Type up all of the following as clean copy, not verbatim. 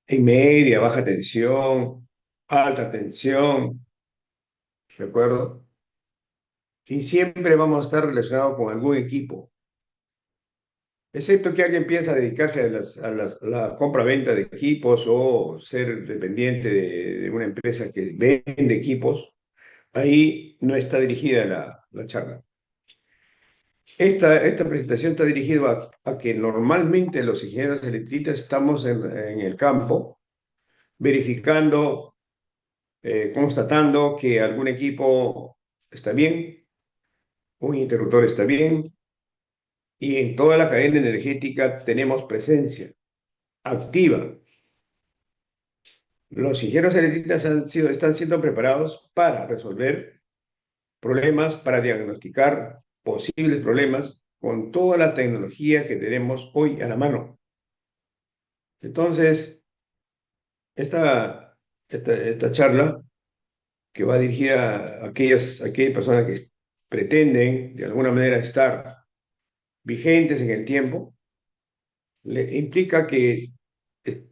en media, baja tensión, alta tensión, ¿de acuerdo? Y siempre vamos a estar relacionados con algún equipo, excepto que alguien piensa dedicarse a la compra-venta de equipos o ser dependiente de una empresa que vende equipos. Ahí no está dirigida la charla. Esta presentación está dirigida a que normalmente los ingenieros electricistas estamos en el campo verificando, constatando que algún equipo está bien, un interruptor está bien, y en toda la cadena energética tenemos presencia activa. Los ingenieros electricistas están siendo preparados para resolver problemas, para diagnosticar posibles problemas con toda la tecnología que tenemos hoy a la mano. Entonces, esta charla, que va dirigida a aquellas personas que pretenden de alguna manera estar vigentes en el tiempo, implica que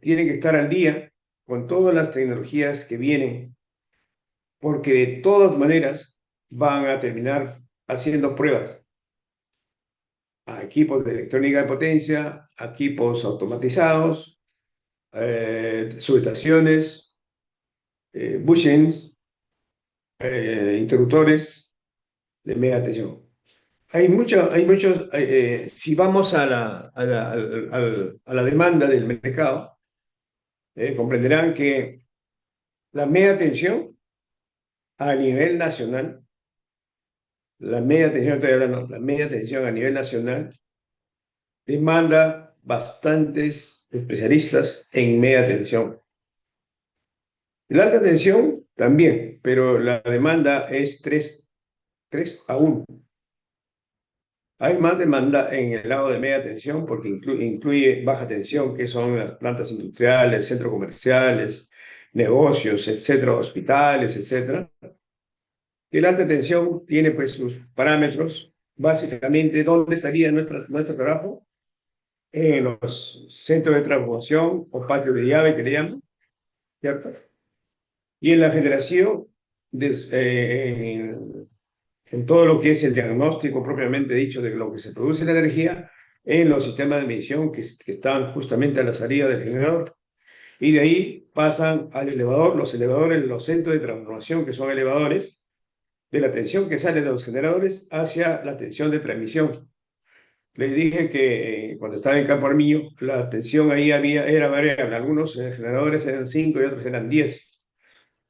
tienen que estar al día con todas las tecnologías que vienen, porque de todas maneras van a terminar haciendo pruebas a equipos de electrónica de potencia, a equipos automatizados, subestaciones, bushings, interruptores de media tensión. Hay muchos, si vamos a la demanda del mercado, comprenderán que la media tensión a nivel nacional, la media tensión, estoy hablando, la media tensión a nivel nacional demanda bastantes especialistas en media tensión. La alta tensión también, pero la demanda es 3 a 1. Hay más demanda en el lado de media tensión porque incluye baja tensión, que son las plantas industriales, centros comerciales, negocios, etcétera, hospitales, etcétera. Y la alta tensión tiene pues sus parámetros. Básicamente, ¿dónde estaría nuestro trabajo? En los centros de transformación o patios de llave que le llaman, ¿cierto? Y en la generación, en todo lo que es el diagnóstico propiamente dicho de lo que se produce la energía, en los sistemas de medición que están justamente a la salida del generador. Y de ahí pasan al elevador, los elevadores, los centros de transformación, que son elevadores, de la tensión que sale de los generadores hacia la tensión de transmisión. Les dije que cuando estaba en Campo Armiño, la tensión ahí era variable. Algunos generadores eran 5 y otros eran 10.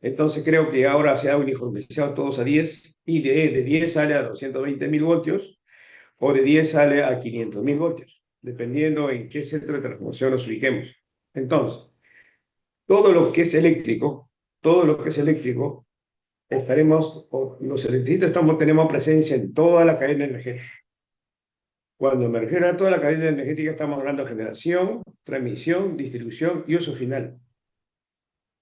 Entonces creo que ahora se ha uniformizado todos a 10 y de 10 sale a 220.000 voltios o de 10 sale a 500.000 voltios, dependiendo en qué centro de transformación nos ubiquemos. Entonces, todo lo que es eléctrico, todo lo que es eléctrico, los electricistas tenemos presencia en toda la cadena energética. Cuando me refiero a toda la cadena energética, estamos hablando de generación, transmisión, distribución y uso final.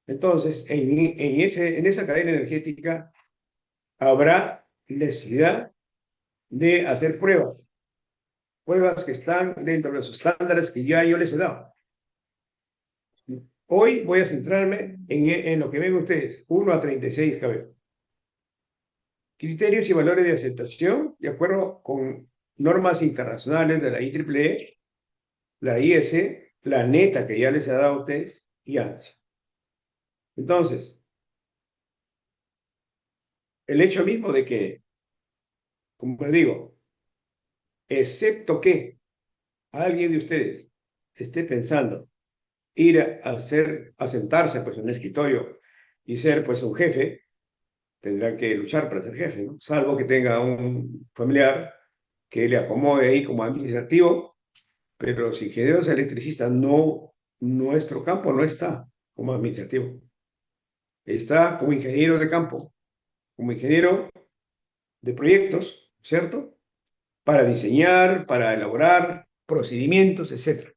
Entonces, en esa cadena energética habrá necesidad de hacer pruebas que están dentro de los estándares que ya yo les he dado. Hoy voy a centrarme en lo que ven ustedes, 1 a 36 kb. Criterios y valores de aceptación de acuerdo con normas internacionales de la IEEE, la IS, la NETA que ya les he dado a ustedes y ANSI. Entonces, el hecho mismo de que, como les digo, excepto que alguien de ustedes esté pensando ir a sentarse pues en un escritorio y ser pues un jefe, tendrá que luchar para ser jefe, ¿no? Salvo que tenga un familiar que le acomode ahí como administrativo, pero los ingenieros electricistas no, nuestro campo no está como administrativo, está como ingeniero de campo, como ingeniero de proyectos, ¿cierto? Para diseñar, para elaborar procedimientos, etc.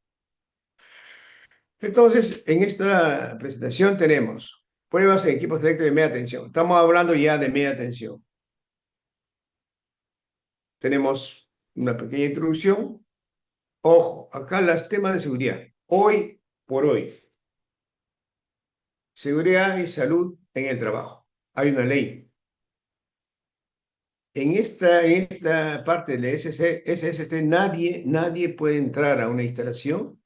Entonces, en esta presentación tenemos pruebas en equipos eléctricos de media tensión. Estamos hablando ya de media tensión. Tenemos una pequeña introducción. Ojo, acá los temas de seguridad. Hoy por hoy, seguridad y salud en el trabajo. Hay una ley. En esta parte del SST, nadie puede entrar a una instalación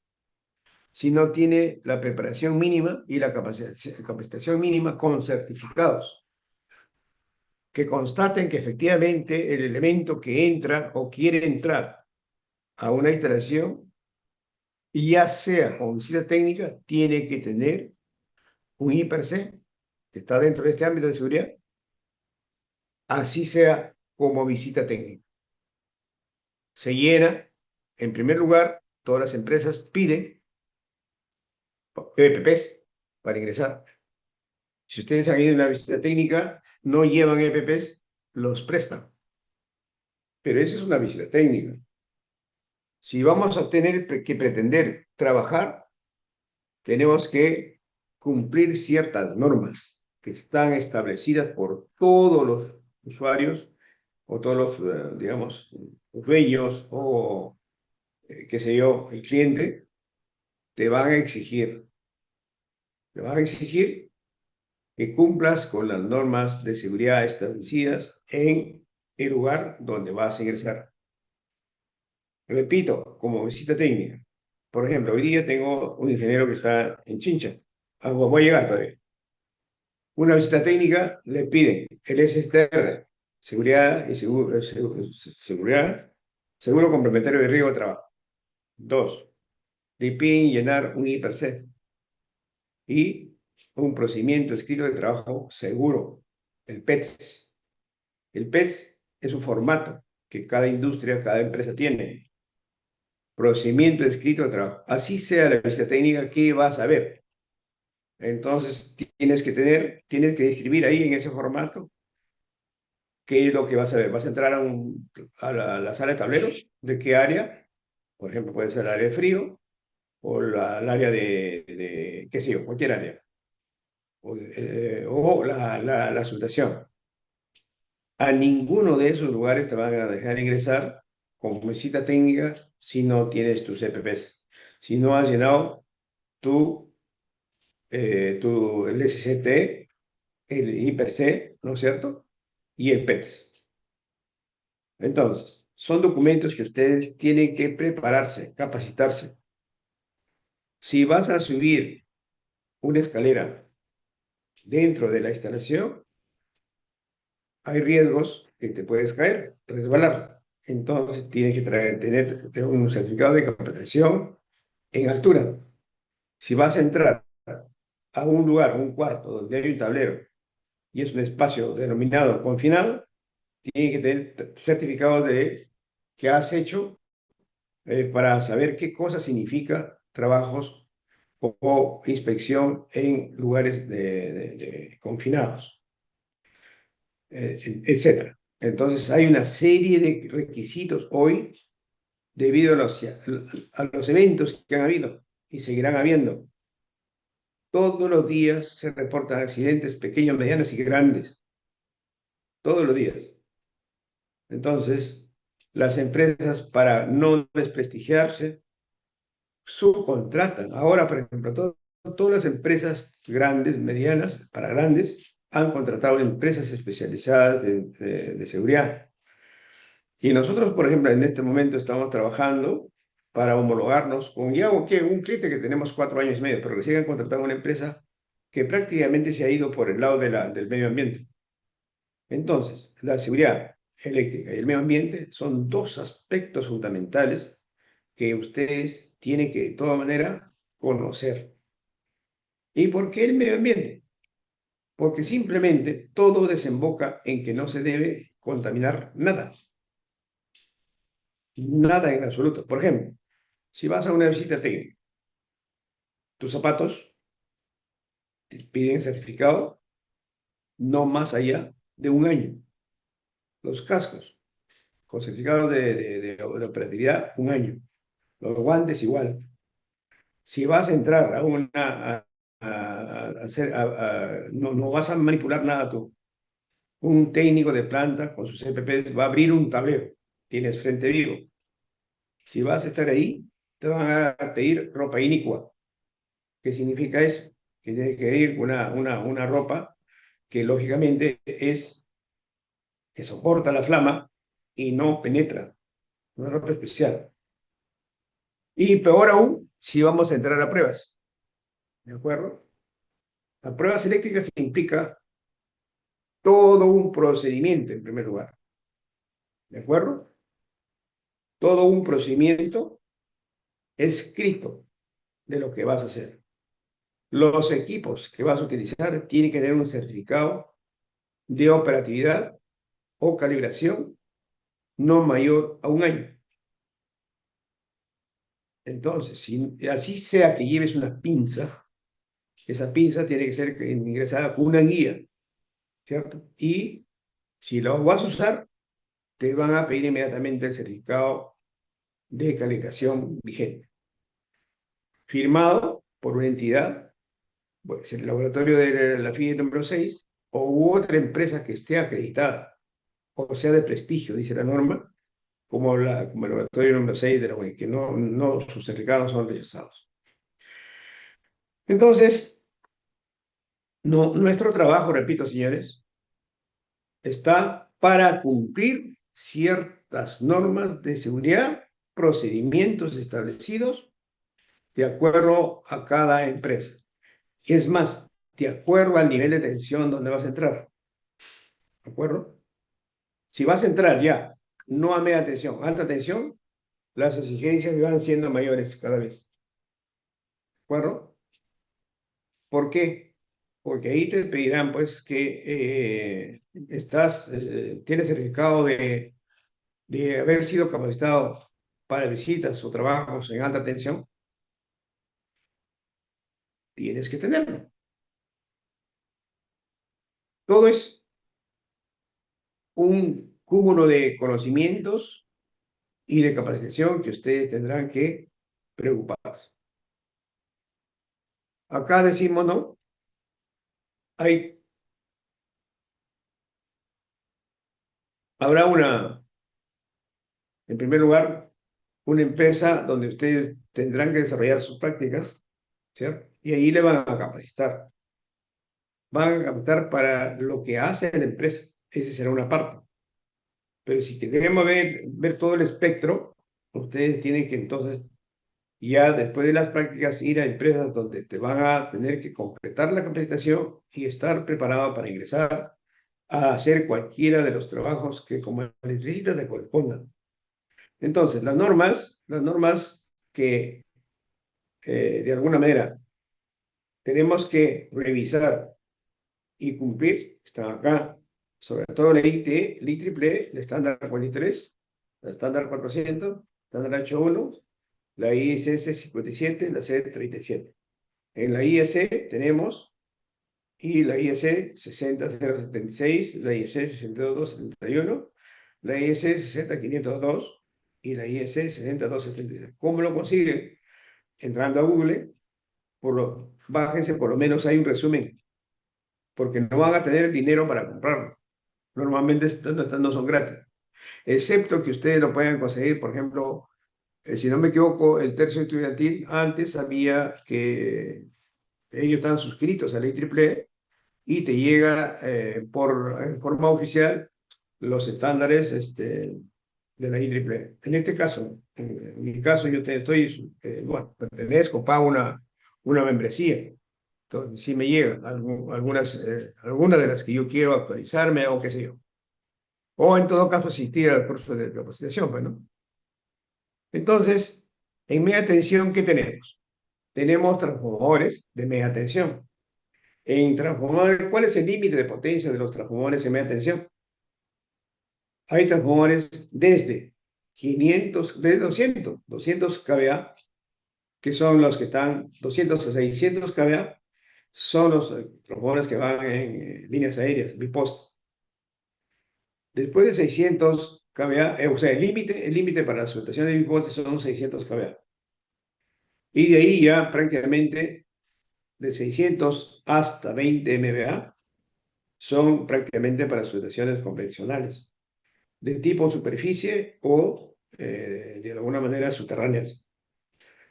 si no tiene la preparación mínima y la capacitación mínima con certificados que constaten que efectivamente el elemento que entra o quiere entrar a una instalación, ya sea con visita técnica, tiene que tener un I+C que está dentro de este ámbito de seguridad, así sea como visita técnica. Se llena, en primer lugar, todas las empresas piden EPPs para ingresar. Si ustedes han ido a una visita técnica, no llevan EPPs, los prestan. Pero esa es una visita técnica. Si vamos a tener que pretender trabajar, tenemos que cumplir ciertas normas que están establecidas por todos los usuarios o todos los, digamos, dueños o, qué sé yo, el cliente, te van a exigir, te van a exigir que cumplas con las normas de seguridad establecidas en el lugar donde vas a ingresar. Repito, como visita técnica. Por ejemplo, hoy día tengo un ingeniero que está en Chincha. Voy a llegar todavía. Una visita técnica le piden el SSTR, seguridad y seguro complementario de riesgo de trabajo. Dos, le piden llenar un I+C y un procedimiento escrito de trabajo seguro, el PETS. El PETS es un formato que cada industria, cada empresa tiene. Procedimiento escrito de trabajo. Así sea la visita técnica, ¿qué vas a ver? Entonces, tienes que describir ahí en ese formato qué es lo que vas a ver. Vas a entrar a la sala de tableros, ¿de qué área? Por ejemplo, puede ser el área de frío o el área de, qué sé yo, cualquier área. O la situación. A ninguno de esos lugares te van a dejar ingresar como visita técnica si no tienes tus EPPs. Si no has llenado el SCT, el I+C, ¿no es cierto? Y el PETS. Entonces, son documentos que ustedes tienen que prepararse, capacitarse. Si vas a subir una escalera dentro de la instalación, hay riesgos que te puedes caer, resbalar. Entonces, tienes que tener un certificado de capacitación en altura. Si vas a entrar a un lugar, un cuarto, donde hay un tablero y es un espacio denominado confinado, tienes que tener certificados de que has hecho para saber qué cosa significa trabajos o inspección en lugares de confinados, etc. Entonces, hay una serie de requisitos hoy debido a los eventos que han habido y seguirán habiendo. Todos los días se reportan accidentes pequeños, medianos y grandes. Todos los días. Entonces, las empresas, para no desprestigiarse, subcontratan. Ahora, por ejemplo, todas las empresas grandes, medianas, para grandes, han contratado empresas especializadas de seguridad. Y nosotros, por ejemplo, en este momento estamos trabajando para homologarnos con ya un cliente que tenemos 4 años y medio, pero recién han contratado una empresa que prácticamente se ha ido por el lado del medio ambiente. Entonces, la seguridad eléctrica y el medio ambiente son dos aspectos fundamentales que ustedes tienen que, de toda manera, conocer. ¿Y por qué el medio ambiente? Porque simplemente todo desemboca en que no se debe contaminar nada. Nada en absoluto. Por ejemplo, si vas a una visita técnica, tus zapatos te piden certificado no más allá de un año. Los cascos, con certificado de operatividad, un año. Los guantes igual. Si vas a entrar no vas a manipular nada tú. Un técnico de planta con sus EPPs va a abrir un tablero. Tienes frente vivo. Si vas a estar ahí, te van a pedir ropa inicua. ¿Qué significa eso? que tiene que ir con una ropa que lógicamente que soporta la flama y no penetra, una ropa especial. Y peor aún, si vamos a entrar a pruebas, ¿de acuerdo? Las pruebas eléctricas implica todo un procedimiento, en primer lugar, ¿de acuerdo? Todo un procedimiento escrito de lo que vas a hacer. Los equipos que vas a utilizar tienen que tener un certificado de operatividad o calibración no mayor a un año. Entonces, si así sea que lleves una pinza, esa pinza tiene que ser ingresada con una guía, ¿cierto? Y si lo vas a usar, te van a pedir inmediatamente el certificado de calibración vigente, firmado por una entidad, puede ser el laboratorio de la FIDE número 6 o u otra empresa que esté acreditada, o sea de prestigio, dice la norma, como el laboratorio número 6 de la UE, que no sus certificados son rechazados. Entonces, no, nuestro trabajo, repito, señores, está para cumplir ciertas normas de seguridad, procedimientos establecidos de acuerdo a cada empresa. Y es más, de acuerdo al nivel de tensión donde vas a entrar. ¿De acuerdo? Si vas a entrar ya, no a media tensión, alta tensión, las exigencias van siendo mayores cada vez. ¿De acuerdo? ¿Por qué? Porque ahí te pedirán, pues, que tienes certificado de haber sido capacitado para visitas o trabajos en alta tensión. Tienes que tenerlo. Todo es un cúmulo de conocimientos y de capacitación que ustedes tendrán que preocuparse. Acá decimos, ¿no? Hay, habrá en primer lugar, una empresa donde ustedes tendrán que desarrollar sus prácticas, ¿cierto? Y ahí le van a capacitar. Van a capacitar para lo que hace la empresa. Esa será una parte. Pero si queremos ver todo el espectro, ustedes tienen que entonces, ya después de las prácticas, ir a empresas donde te van a tener que completar la capacitación y estar preparado para ingresar a hacer cualquiera de los trabajos que como electricista te correspondan. Entonces, las normas que de alguna manera tenemos que revisar y cumplir, están acá, sobre todo la ITE, la IEEE, el estándar 43, el estándar 400, el estándar H1, la ISS 57, la C 37. En la IEC tenemos y la IEC 60076, la IEC 62271, la IEC 60502 y la IEC 60276. ¿Cómo lo consiguen? Entrando a Google, bájense, por lo menos hay un resumen, porque no van a tener dinero para comprarlo. Normalmente no son gratis, excepto que ustedes lo puedan conseguir, por ejemplo, si no me equivoco, el tercio estudiantil antes sabía que ellos están suscritos a la IEEE y te llega en forma oficial los estándares de la IEEE. En este caso, en mi caso, yo bueno, pertenezco, pago una membresía. Entonces, sí me llegan algunas de las que yo quiero actualizarme o qué sé yo. O en todo caso, asistir al curso de capacitación, pues, ¿no? Entonces, en media tensión, ¿qué tenemos? Tenemos transformadores de media tensión. En transformadores, ¿cuál es el límite de potencia de los transformadores en media tensión? Hay transformadores desde 500, de 200 kVA, que son los que están 200 a 600 kVA, son los transformadores que van en líneas aéreas, bipost. Después de 600 kVA, o sea, el límite para la solitación de bipost son 600 kVA. Y de ahí ya prácticamente de 600 hasta 20 MVA son prácticamente para solitaciones convencionales, de tipo superficie o de alguna manera subterráneas.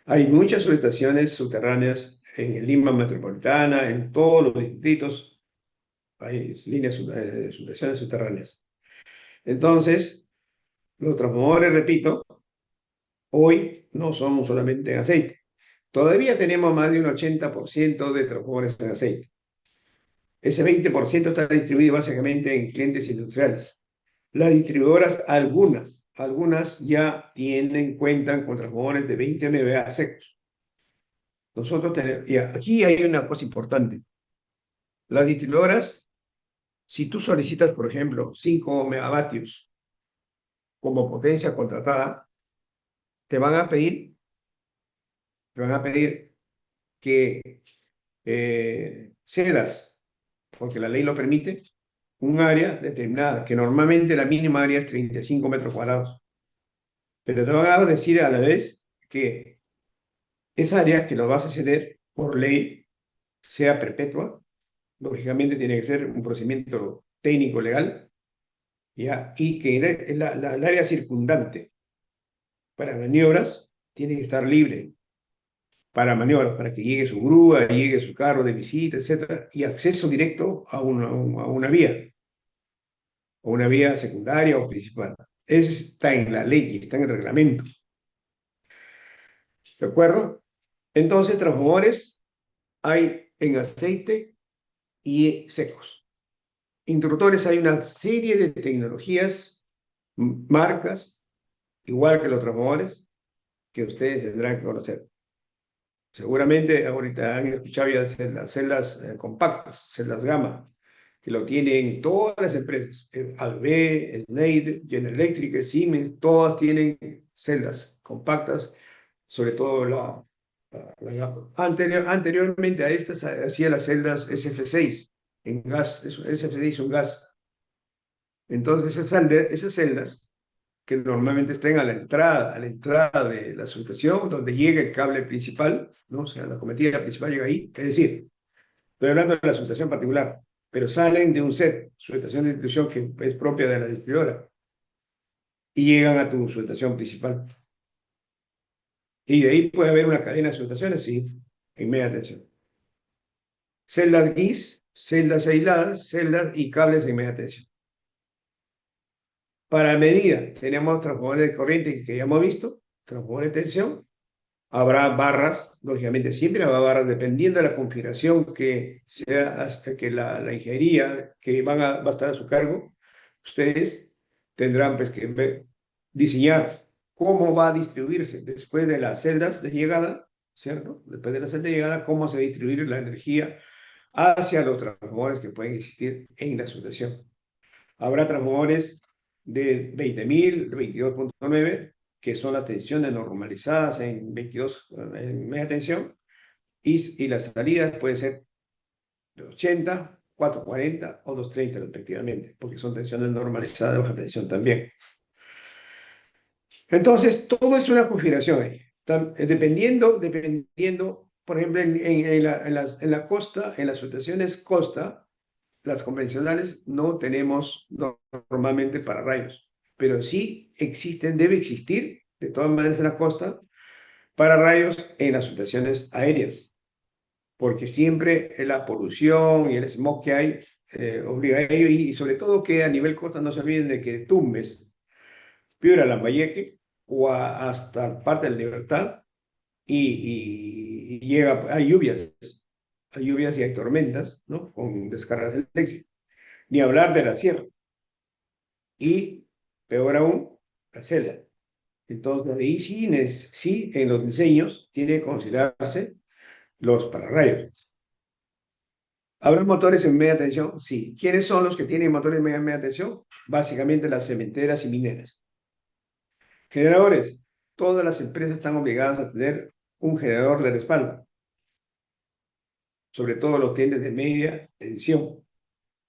Hay muchas subestaciones subterráneas en Lima Metropolitana, en todos los distritos, hay líneas de subestaciones subterráneas. Entonces, los transformadores, repito, hoy no son solamente en aceite. Todavía tenemos más de un 80% de transformadores en aceite. Ese 20% está distribuido básicamente en clientes industriales. Las distribuidoras, algunas ya cuentan con transformadores de 20 MVA secos. Nosotros tenemos, y aquí hay una cosa importante. Las distribuidoras, si tú solicitas, por ejemplo, 5 megavatios como potencia contratada, te van a pedir, te van a pedir que cedas, porque la ley lo permite, un área determinada, que normalmente la mínima área es 35 metros cuadrados. Pero te van a decir a la vez que esa área que lo vas a ceder por ley sea perpetua. Lógicamente tiene que ser un procedimiento técnico legal, ¿ya? Y que el área circundante para maniobras tiene que estar libre para maniobras, para que llegue su grúa, llegue su carro de visita, etcétera, y acceso directo a una vía secundaria o principal. Eso está en la ley, está en el reglamento. ¿De acuerdo? Entonces, transformadores hay en aceite y secos. Interruptores hay una serie de tecnologías, marcas, igual que los transformadores, que ustedes tendrán que conocer. Seguramente ahorita han escuchado ya de las celdas compactas, celdas gamma, que lo tienen todas las empresas. ABB, Schneider, General Electric, Siemens, todas tienen celdas compactas, sobre todo anteriormente a estas hacía las celdas SF6 en gas, SF6 un gas. Entonces esas celdas que normalmente estén a la entrada de la subestación, donde llega el cable principal, ¿no? O sea, la cometida principal llega ahí, es decir, estoy hablando de la subestación particular, pero salen de un set, subestación de distribución que es propia de la distribuidora, y llegan a tu subestación principal. Y de ahí puede haber una cadena de subestaciones, sí, en media tensión. Celdas GIS, celdas aisladas, celdas y cables en media tensión. Para medida, tenemos transformadores de corriente que ya hemos visto, transformadores de tensión. Habrá barras, lógicamente siempre habrá barras, dependiendo de la configuración que sea, que la ingeniería que va a estar a su cargo. Ustedes tendrán pues, que diseñar cómo va a distribuirse después de las celdas de llegada, ¿cierto? Después de las celdas de llegada, cómo se va a distribuir la energía hacia los transformadores que pueden existir en la subestación. Habrá transformadores de 20.000, 22.9, que son las tensiones normalizadas en 22, en media tensión, y las salidas pueden ser de 80, 440 o 230 respectivamente, porque son tensiones normalizadas de baja tensión también. Entonces, todo es una configuración ahí. Dependiendo, por ejemplo, en la costa, en las subestaciones costa, las convencionales no tenemos normalmente para rayos, pero sí existen, debe existir, de todas maneras en la costa, para rayos en las subestaciones aéreas, porque siempre la polución y el smog que hay obliga a ello, y sobre todo que a nivel costa no se olviden de que Tumbes, Piura, Lambayeque o hasta parte de la Libertad, y llega, hay lluvias y hay tormentas, ¿no? Con descargas eléctricas. Ni hablar de la sierra. Y, peor aún, la celda. Entonces, ahí sí, en los diseños tiene que considerarse los pararrayos. ¿Habrá motores en media tensión? Sí. ¿Quiénes son los que tienen motores en media tensión? Básicamente las cementeras y mineras. Generadores. Todas las empresas están obligadas a tener un generador de respaldo. Sobre todo los clientes de media tensión.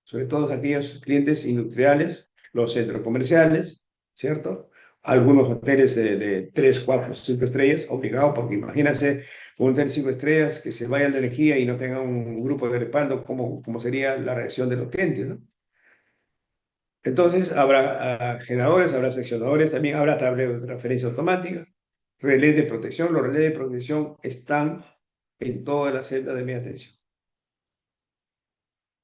Sobre todo aquellos clientes industriales, los centros comerciales, ¿cierto? Algunos hoteles de 3, 4, 5 estrellas, obligados, porque imagínense un hotel de 5 estrellas que se vaya la energía y no tenga un grupo de respaldo, ¿cómo sería la reacción de los clientes, ¿no? Entonces, habrá generadores, habrá seccionadores, también habrá tableros de transferencia automática, relés de protección. Los relés de protección están en toda la celda de media tensión.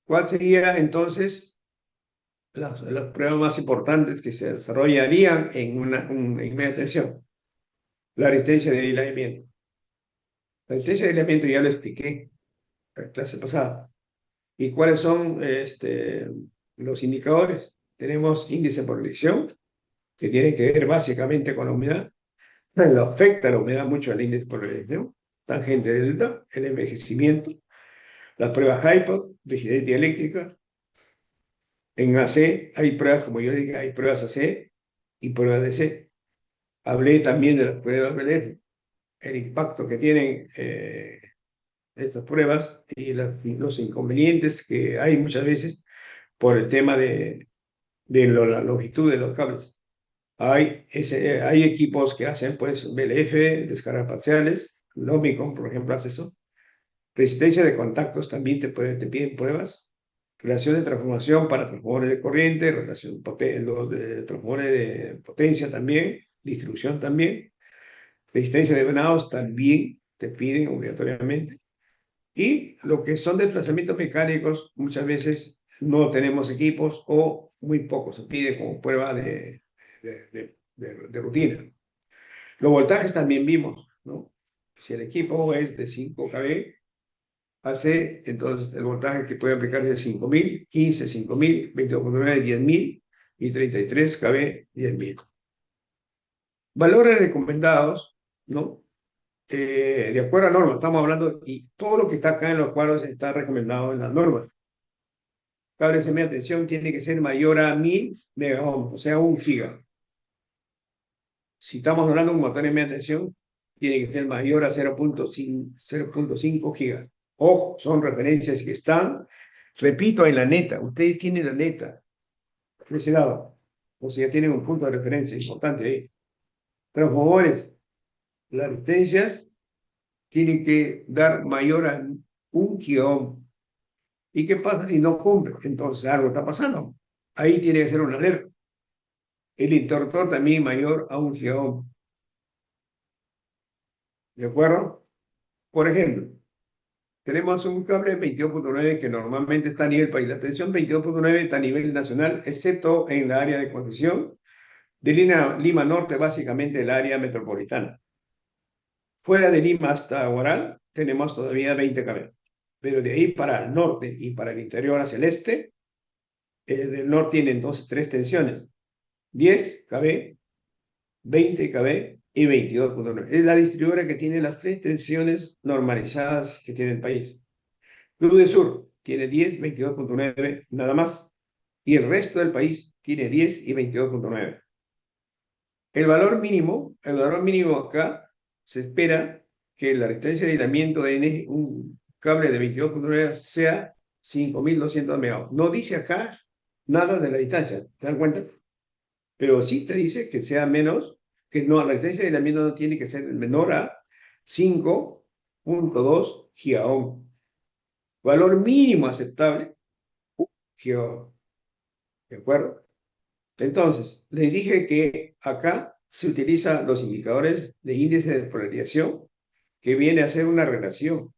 ¿Cuál sería entonces las pruebas más importantes que se desarrollarían en media tensión? La resistencia de aislamiento. La resistencia de aislamiento ya lo expliqué en la clase pasada. ¿Y cuáles son los indicadores? Tenemos índice por elección, que tiene que ver básicamente con la humedad. Lo afecta la humedad mucho al índice por elección. Tangente delta, el envejecimiento. Las pruebas HIPOD, rigidez dieléctrica. En AC hay pruebas, como yo dije, hay pruebas AC y pruebas DC. Hablé también de las pruebas BLF, el impacto que tienen estas pruebas y los inconvenientes que hay muchas veces por el tema de la longitud de los cables. Hay equipos que hacen pues BLF, descargas parciales, Lomicon, por ejemplo, hace eso. Resistencia de contactos también te piden pruebas. Relación de transformación para transformadores de corriente, los de transformadores de potencia también, distribución también. Resistencia de venados también te piden obligatoriamente. Y lo que son desplazamientos mecánicos, muchas veces no tenemos equipos o muy pocos, se pide como prueba de rutina. Los voltajes también vimos, ¿no? Si el equipo es de 5 kV, hace entonces el voltaje que puede aplicarse es 5.000, 15, 5.000, 22.9, 10.000 y 33 kV, 10.000. Valores recomendados, ¿no? De acuerdo a normas, estamos hablando, y todo lo que está acá en los cuadros está recomendado en las normas. Cables de media tensión tiene que ser mayor a 1.000 megaohms, o sea, 1 giga. Si estamos hablando de un motor de media tensión, tiene que ser mayor a 0.5 gigas. Ojo, son referencias que están, repito, en la neta. Ustedes tienen la neta de ese lado. O sea, ya tienen un punto de referencia importante ahí. Transformadores, las resistencias tienen que dar mayor a 1 gigaohm. ¿Y qué pasa si no cumple? Entonces algo está pasando. Ahí tiene que ser una alerta. El interruptor también mayor a 1 gigaohm. ¿De acuerdo? Por ejemplo, tenemos un cable 22.9 que normalmente está a nivel país. La tensión 22.9 está a nivel nacional, excepto en la área de concesión de Lima Norte, básicamente el área metropolitana. Fuera de Lima hasta Huaral tenemos todavía 20 kV. Pero de ahí para el norte y para el interior hacia el este, del norte tiene entonces tres tensiones: 10 kV, 20 kV y 22.9. Es la distribuidora que tiene las tres tensiones normalizadas que tiene el país. Club de Sur tiene 10, 22.9, nada más. Y el resto del país tiene 10 y 22.9. El valor mínimo acá, se espera que la resistencia de aislamiento de un cable de 22.9 sea 5.200 megaohms. No dice acá nada de la distancia, ¿te dan cuenta? Pero sí te dice que sea menos, que no, la resistencia de aislamiento no tiene que ser menor a 5.2 gigaohm. Valor mínimo aceptable, gigaohm. ¿De acuerdo? Entonces, les dije que acá se utilizan los indicadores de índice de polarización, que viene a ser una relación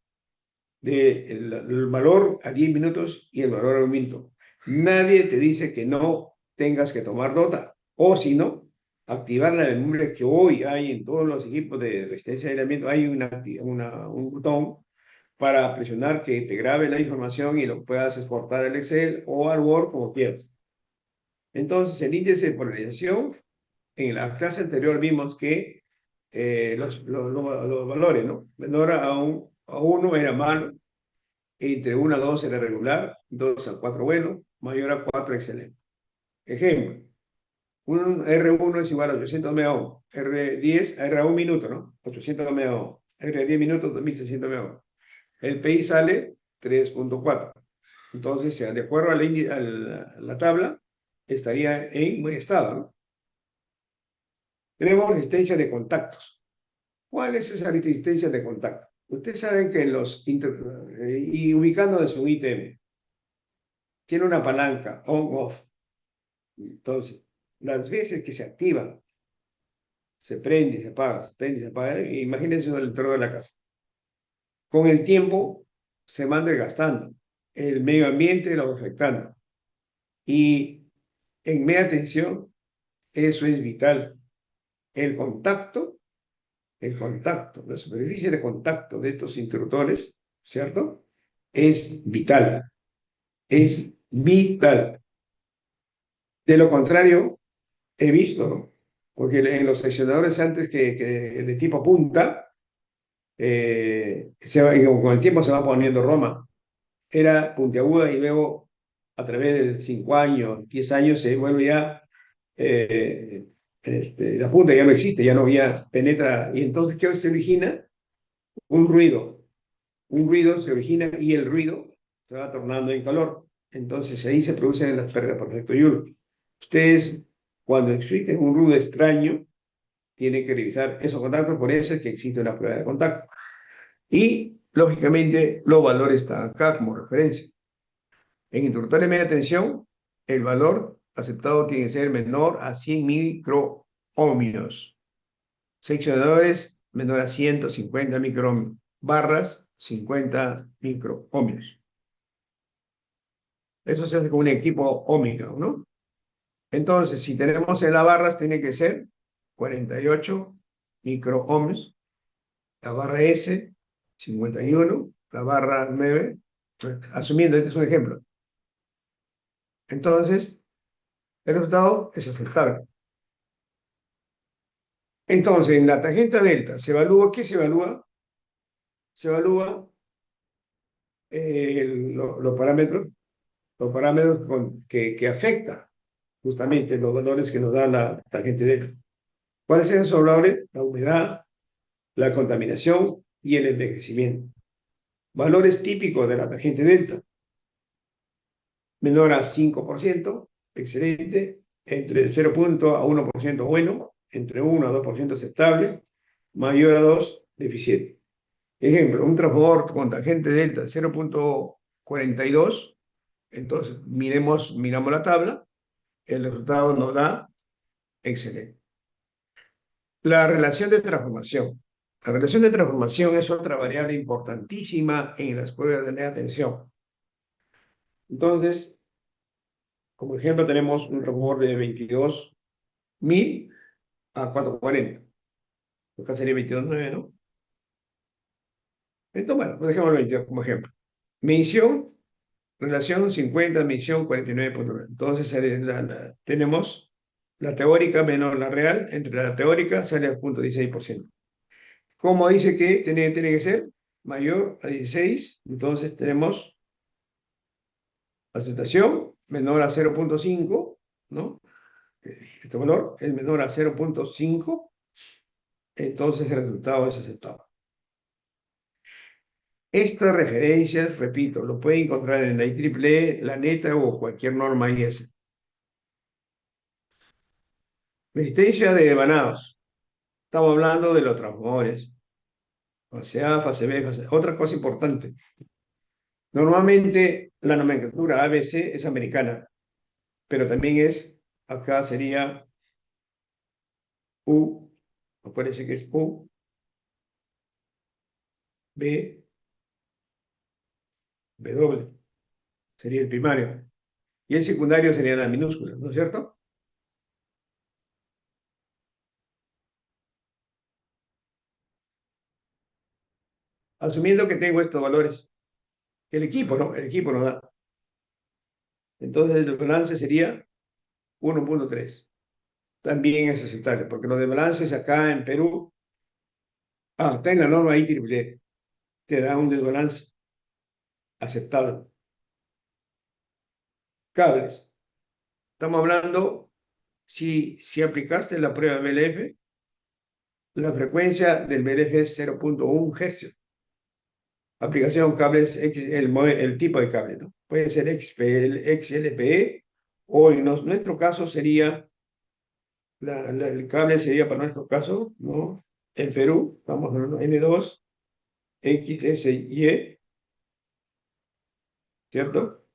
del valor a 10 minutos y el valor a 1 minuto. Nadie te dice que no tengas que tomar nota, o si no, activar la memoria que hoy hay en todos los equipos de resistencia de aislamiento. Hay un botón para presionar que te grabe la información y lo puedas exportar al Excel o al Word como quieras. Entonces, el índice de polarización, en la clase anterior vimos que los valores, ¿no? Menor a 1 era malo, entre 1 a 2 era regular, 2 a 4 bueno, mayor a 4 excelente. Ejemplo, un R1 es igual a 800 megaohms, R10 a R1 minuto, ¿no? 800 megaohms, R10 minutos, 2600 megaohms. El PI sale 3.4. Entonces, de acuerdo a la tabla, estaría en buen estado, ¿no? Tenemos resistencia de contactos. ¿Cuál es esa resistencia de contacto? Ustedes saben que y ubicando desde un ITM, tiene una palanca on-off. Entonces, las veces que se activa, se prende, se apaga, se prende, se apaga. Imagínense en el interior de la casa. con el tiempo se van desgastando, el medio ambiente lo va afectando. Y en media tensión, eso es vital. El contacto, la superficie de contacto de estos interruptores, ¿cierto? Es vital, es vital. De lo contrario, he visto, ¿no? Porque en los seccionadores antes que de tipo punta, con el tiempo se va poniendo Roma. Era puntiaguda y luego a través de 5 años, 10 años se vuelve ya, eh, la punta ya no existe, ya penetra. Y entonces, ¿qué se origina? Un ruido. Un ruido se origina y el ruido se va tornando en calor. Entonces ahí se producen las pérdidas por efecto Joule. Ustedes, cuando existen un ruido extraño, tienen que revisar esos contactos, por eso es que existe una prueba de contacto. Y, lógicamente, los valores están acá como referencia. En interruptores de media tensión, el valor aceptado tiene que ser menor a 100 microohmios. Seccionadores menor a 150 microohmios. Barras, 50 microohmios. Eso se hace con un equipo óhmico, ¿no? Entonces, si tenemos en las barras, tiene que ser 48 microohmios. La barra S, 51. La barra 9, pues, asumiendo, este es un ejemplo. Entonces, el resultado es aceptable. Entonces, en la tangente delta, ¿se evalúa qué se evalúa? Se evalúa los parámetros, que afectan justamente los valores que nos da la tangente delta. ¿Cuáles son esos valores? La humedad, la contaminación y el envejecimiento. Valores típicos de la tangente delta. Menor a 5%, excelente. Entre 0 a 1% bueno. Entre 1 a 2% aceptable. Mayor a 2, deficiente. Ejemplo, un transformador con tangente delta de 0,42. Entonces, miramos la tabla. El resultado nos da excelente. La relación de transformación. La relación de transformación es otra variable importantísima en las pruebas de media tensión. Entonces, como ejemplo, tenemos un transformador de 22.000 a 440. Acá sería 22.9, ¿no? Entonces, bueno, pues dejemos el 22 como ejemplo. Medición, relación 50, medición 49.9. Entonces, tenemos la teórica menos la real. Entre la teórica sale al 0,16%. Como dice que tiene que ser mayor a 16, entonces tenemos aceptación menor a 0,5, ¿no? Este valor es menor a 0,5, entonces el resultado es aceptado. Estas referencias, repito, lo pueden encontrar en la IEEE, la NETA o cualquier norma IS. Resistencia de devanados. Estamos hablando de los transformadores. Fase A, fase B, fase A. Otra cosa importante. Normalmente la nomenclatura ABC es americana, pero también acá sería U, me parece que es U, B, W, sería el primario. Y el secundario serían las minúsculas, ¿no es cierto? Asumiendo que tengo estos valores, el equipo, ¿no? El equipo nos da. Entonces el balance sería 1,3. También es aceptable, porque los desbalances acá en Perú, está en la norma IEEE, te da un desbalance aceptable. Cables. Estamos hablando, si aplicaste la prueba BLF, la frecuencia del BLF es 0,1 Hz. Aplicación cables, el tipo de cable, ¿no? Puede ser XLPE o en nuestro caso sería, el cable sería para nuestro caso, ¿no? En Perú, estamos hablando N2, XSY, ¿cierto?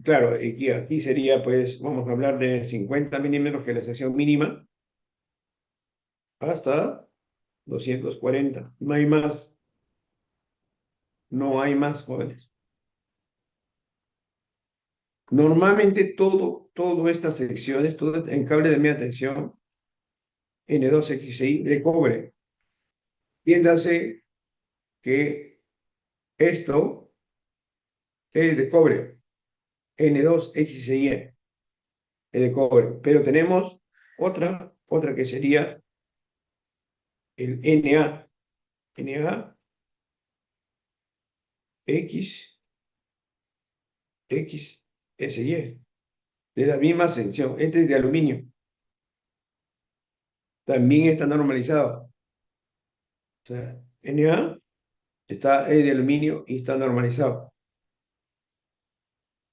Claro, aquí sería, pues, vamos a hablar de 50 milímetros, que es la sección mínima, hasta 240. No hay más. No hay más, jóvenes. Normalmente todo estas secciones, todo en cable de media tensión, N2XI de cobre. Entiéndase que esto es de cobre, N2XI es de cobre, pero tenemos otra que sería el Na, X, XSY, de la misma sección. Este es de aluminio, también está normalizado. O sea, Na es de aluminio y está normalizado.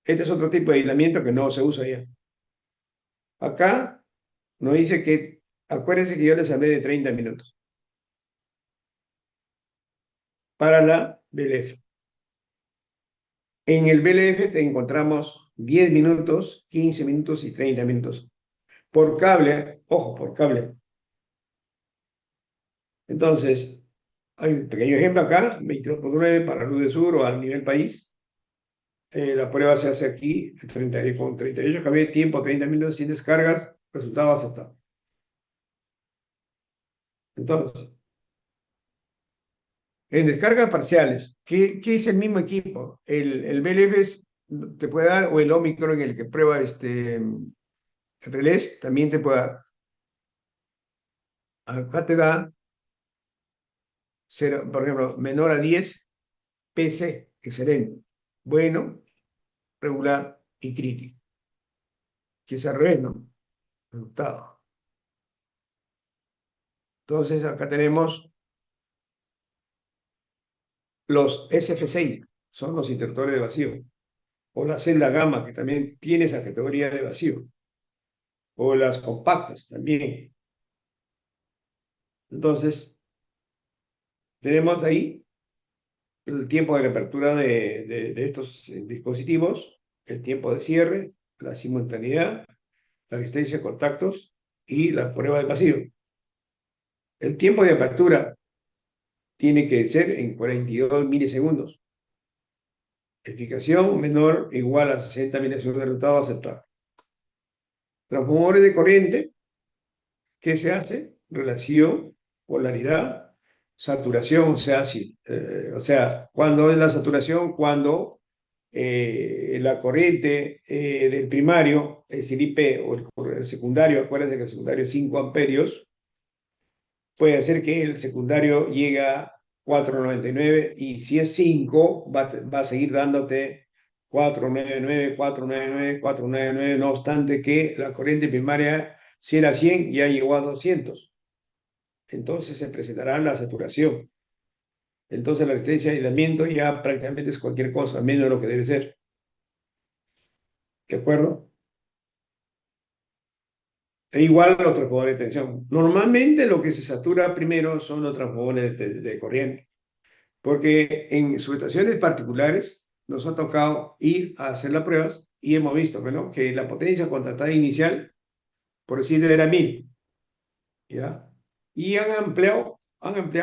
Este es otro tipo de aislamiento que no se usa ya. Acá nos dice que, acuérdense que yo les hablé de 30 minutos para la BLF. En el BLF te encontramos 10 minutos, 15 minutos y 30 minutos. Por cable, ojo, por cable. Entonces, hay un pequeño ejemplo acá, 22.9 para luz de sur o al nivel país. La prueba se hace aquí, con 38 kb, tiempo 30 minutos sin descargas, resultado aceptado. Entonces, en descargas parciales, ¿qué es el mismo equipo? El BLF te puede dar, o el Omicron en el que prueba el relés, también te puede dar. Acá te da, por ejemplo, menor a 10, PC, excelente, bueno, regular y crítico. Que es al revés, ¿no? Resultado. Entonces, acá tenemos los SF6, son los interruptores de vacío. O la celda gamma, que también tiene esa categoría de vacío. O las compactas también. Entonces, tenemos ahí el tiempo de reapertura de estos dispositivos, el tiempo de cierre, la simultaneidad, la resistencia de contactos y la prueba de vacío. El tiempo de apertura tiene que ser en 42 milisegundos. Eficacia menor o igual a 60 milisegundos de resultado aceptable. Transformadores de corriente, ¿qué se hace? Relación, polaridad, saturación, ¿cuándo es la saturación? Cuando la corriente del primario, es decir, IP, o el secundario, acuérdense que el secundario es 5 amperios, puede hacer que el secundario llegue a 4,99 y si es 5, va a seguir dándote 4,99, 4,99, 4,99, no obstante que la corriente primaria, si era 100, ya llegó a 200. Entonces se presentará la saturación. Entonces la resistencia de aislamiento ya prácticamente es cualquier cosa, menos de lo que debe ser. ¿De acuerdo? E igual los transformadores de tensión. Normalmente lo que se satura primero son los transformadores de corriente, porque en subestaciones particulares nos ha tocado ir a hacer las pruebas y hemos visto, ¿no?, que la potencia contratada inicial, por decir, era 1000, ¿ya? Y han ampliado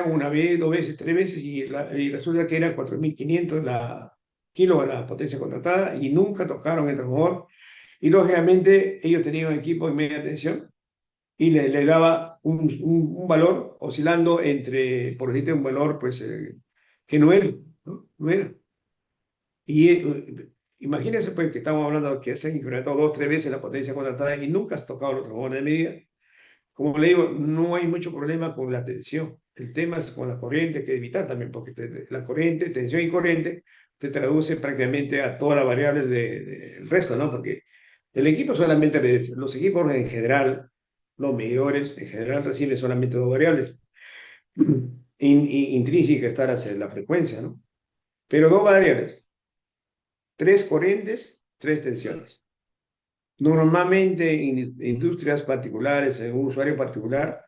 una vez, dos veces, tres veces y resulta que era 4500 la potencia contratada y nunca tocaron el transformador. Y lógicamente ellos tenían un equipo de media tensión y le daba un valor oscilando entre, por decirte, un valor pues, que no era, ¿no? No era. Y imagínense pues que estamos hablando de que se han incrementado dos, tres veces la potencia contratada y nunca has tocado los transformadores de medida. Como le digo, no hay mucho problema con la tensión. El tema es con la corriente, que evitar también, porque la corriente, tensión y corriente, te traduce prácticamente a todas las variables del resto, ¿no? Porque el equipo solamente, los equipos en general, los medidores en general reciben solamente dos variables intrínsecas, la frecuencia, ¿no? Pero dos variables, tres corrientes, tres tensiones. Normalmente en industrias particulares, en un usuario particular,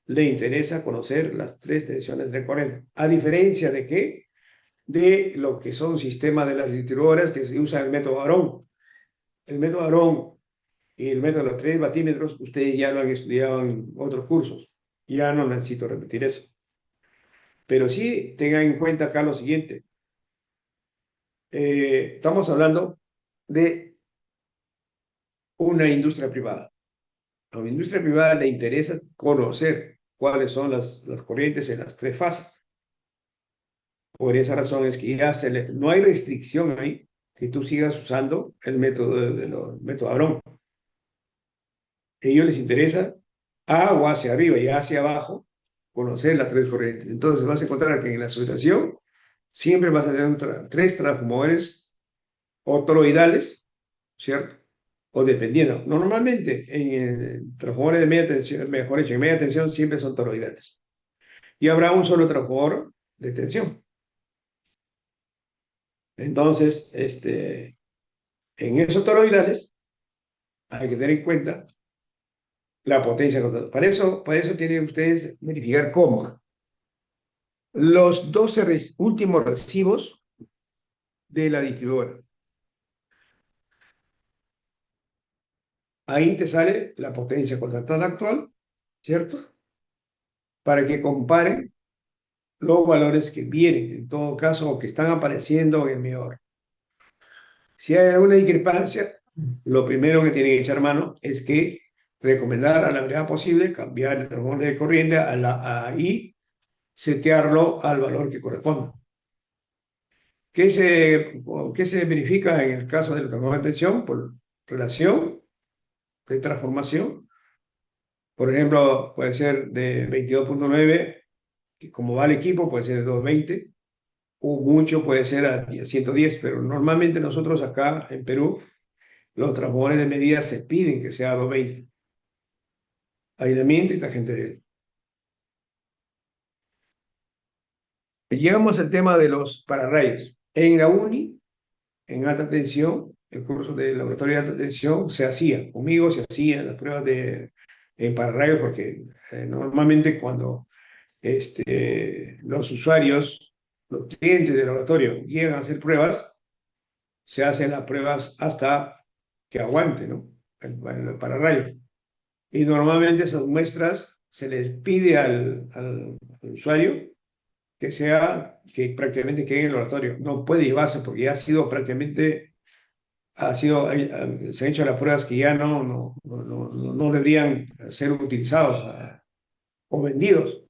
le interesa conocer las tres tensiones de corriente. ¿A diferencia de qué? De lo que son sistemas de las distribuidoras que se usa el método Barón. El método Barón y el método de los 3 batímetros, ustedes ya lo han estudiado en otros cursos. Ya no necesito repetir eso. Pero sí tengan en cuenta acá lo siguiente. Estamos hablando de una industria privada. A la industria privada le interesa conocer cuáles son las corrientes en las tres fases. Por esa razón es que ya no hay restricción ahí que tú sigas usando el método método Abrón. A ellos les interesa o hacia arriba y hacia abajo conocer las tres corrientes. Entonces vas a encontrar que en la subestación siempre vas a tener tres transformadores o toroidales, ¿cierto? O dependiendo. Normalmente en transformadores de media tensión, mejor dicho, en media tensión siempre son toroidales. Y habrá un solo transformador de tensión. Entonces, en esos toroidales hay que tener en cuenta la potencia controlada. Para eso tienen ustedes verificar cómo. Los 12 últimos recibos de la distribuidora. Ahí te sale la potencia contratada actual, ¿cierto? Para que comparen los valores que vienen, en todo caso, o que están apareciendo en mejor. Si hay alguna discrepancia, lo primero que tiene que echar mano es que recomendar a la brevedad posible cambiar el transformador de corriente y setearlo al valor que corresponda. ¿Qué se verifica en el caso del transformador de tensión? Por relación de transformación. Por ejemplo, puede ser de 22.9, que como va el equipo, puede ser de 220, o mucho puede ser a 110, pero normalmente nosotros acá en Perú, los transformadores de medida se piden que sea 220. Aislamiento y tangente de él. Llegamos al tema de los pararrayos. En la UNI, en alta tensión, el curso de laboratorio de alta tensión se hacía, conmigo se hacían las pruebas de pararrayos, porque normalmente cuando los usuarios, los clientes del laboratorio llegan a hacer pruebas, se hacen las pruebas hasta que aguante, ¿no? El pararrayo. Y normalmente esas muestras se les pide al usuario que prácticamente quede en el laboratorio. No puede llevarse porque ya ha sido prácticamente, se han hecho las pruebas que ya no deberían ser utilizados o vendidos.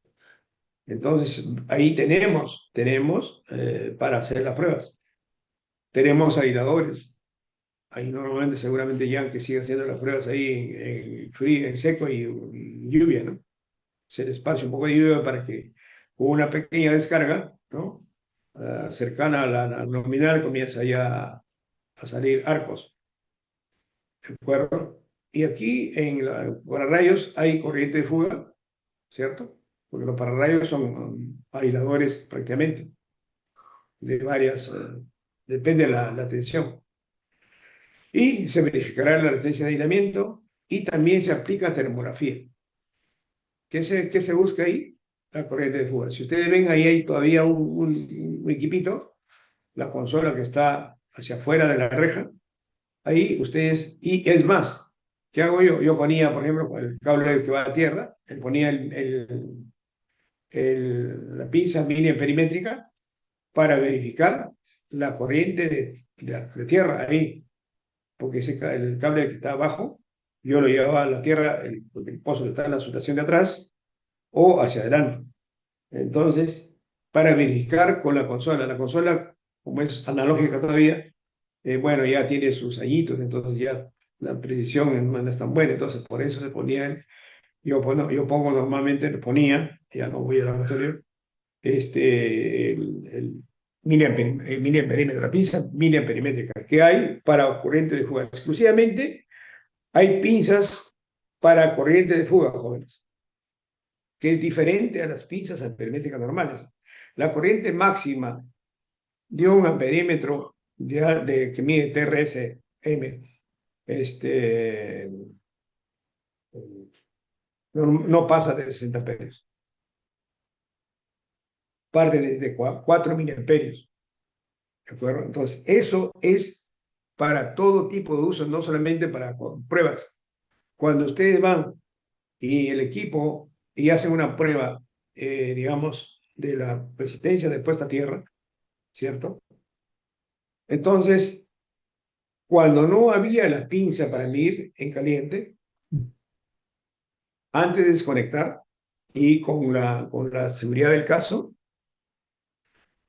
Entonces, ahí tenemos para hacer las pruebas. Tenemos aisladores. Ahí normalmente seguramente ya que sigue haciendo las pruebas ahí en frío, en seco y lluvia, ¿no? Se le esparce un poco de lluvia para que con una pequeña descarga, ¿no? Cercana a la nominal comienza ya a salir arcos, ¿de acuerdo? Y aquí en pararrayos hay corriente de fuga, ¿cierto? Porque los pararrayos son aisladores prácticamente de varias, depende de la tensión. Y se verificará la resistencia de aislamiento y también se aplica termografía. ¿Qué se busca ahí? La corriente de fuga. Si ustedes ven, ahí hay todavía un equipito, la consola que está hacia afuera de la reja. Ahí ustedes, y es más, ¿qué hago yo? Yo ponía, por ejemplo, con el cable que va a tierra, ponía la pinza miliamperimétrica para verificar la corriente de tierra ahí, porque el cable que está abajo, yo lo llevaba a la tierra, el pozo que está en la subestación de atrás, o hacia adelante. Entonces, para verificar con la consola, como es analógica todavía, bueno, ya tiene sus añitos, entonces ya la precisión no es tan buena, entonces por eso se ponían, yo pongo normalmente, le ponía, ya no voy al laboratorio, el miliamperímetro, la pinza miliamperimétrica que hay para corriente de fuga. Exclusivamente hay pinzas para corriente de fuga, jóvenes, que es diferente a las pinzas amperímetras normales. La corriente máxima de un amperímetro que mide TRS-M no pasa de 60 amperios. Parte desde 4 miliamperios. ¿De acuerdo? Entonces, eso es para todo tipo de uso, no solamente para pruebas. Cuando ustedes van y el equipo y hacen una prueba, digamos, de la resistencia de puesta a tierra, ¿cierto? Entonces, cuando no había la pinza para medir en caliente, antes de desconectar y con la seguridad del caso,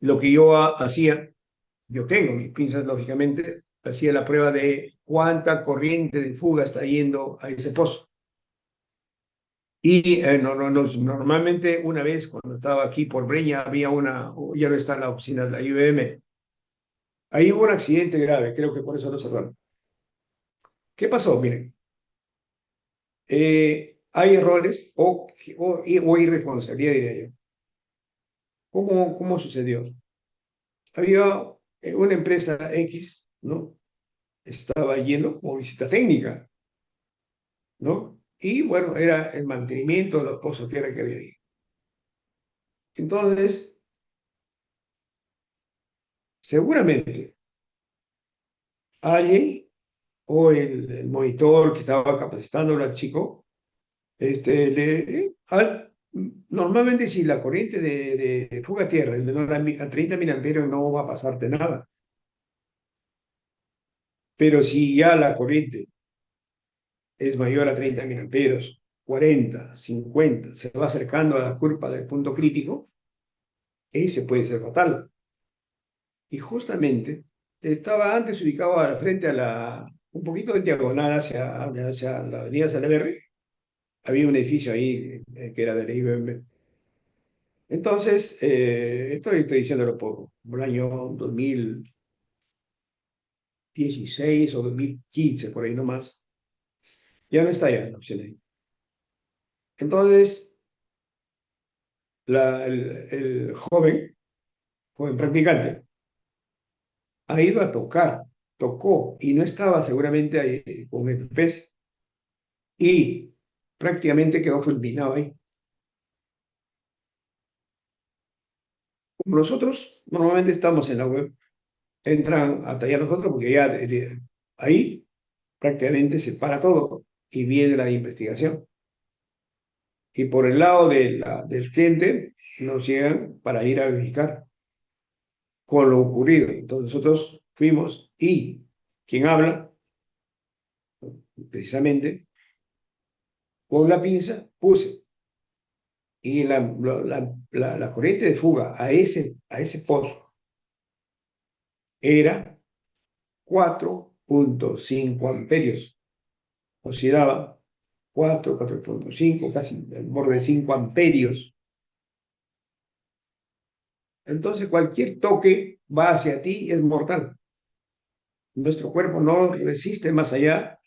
lo que yo hacía, yo tengo mis pinzas, lógicamente, hacía la prueba de cuánta corriente de fuga está yendo a ese pozo. Y normalmente una vez cuando estaba aquí por Breña había ya no está en la oficina de la IBM, ahí hubo un accidente grave, creo que por eso lo cerraron. ¿Qué pasó? Miren, hay errores o irresponsabilidad, diría yo. ¿Cómo sucedió? Había una empresa X, ¿no? Estaba yendo como visita técnica, ¿no? Y bueno, era el mantenimiento de los pozos de tierra que había ahí. Entonces, seguramente alguien o el monitor que estaba capacitándolo al chico, normalmente si la corriente de fuga a tierra es menor a 30 miliamperios no va a pasarte nada. Pero si ya la corriente es mayor a 30 miliamperios, 40, 50, se va acercando a la curva del punto crítico, ese puede ser fatal. Y justamente estaba antes ubicado al frente un poquito de diagonal hacia la avenida Salaverry, había un edificio ahí que era de la IBM. Entonces, estoy diciéndolo por el año 2016 o 2015, por ahí nomás, ya no está ya la opción ahí. Entonces, el joven practicante, ha ido a tocar, tocó y no estaba seguramente ahí con el pez y prácticamente quedó fulminado ahí. Como nosotros normalmente estamos en la web, entran a tallar nosotros porque ya ahí prácticamente se para todo y viene la investigación. Y por el lado del cliente nos llegan para ir a verificar con lo ocurrido. Entonces nosotros fuimos y quien habla, precisamente, con la pinza puse y la corriente de fuga a ese pozo era 4,5 amperios. Oscilaba 4,5, casi el borde de 5 amperios. Entonces cualquier toque va hacia ti y es mortal. Nuestro cuerpo no resiste más allá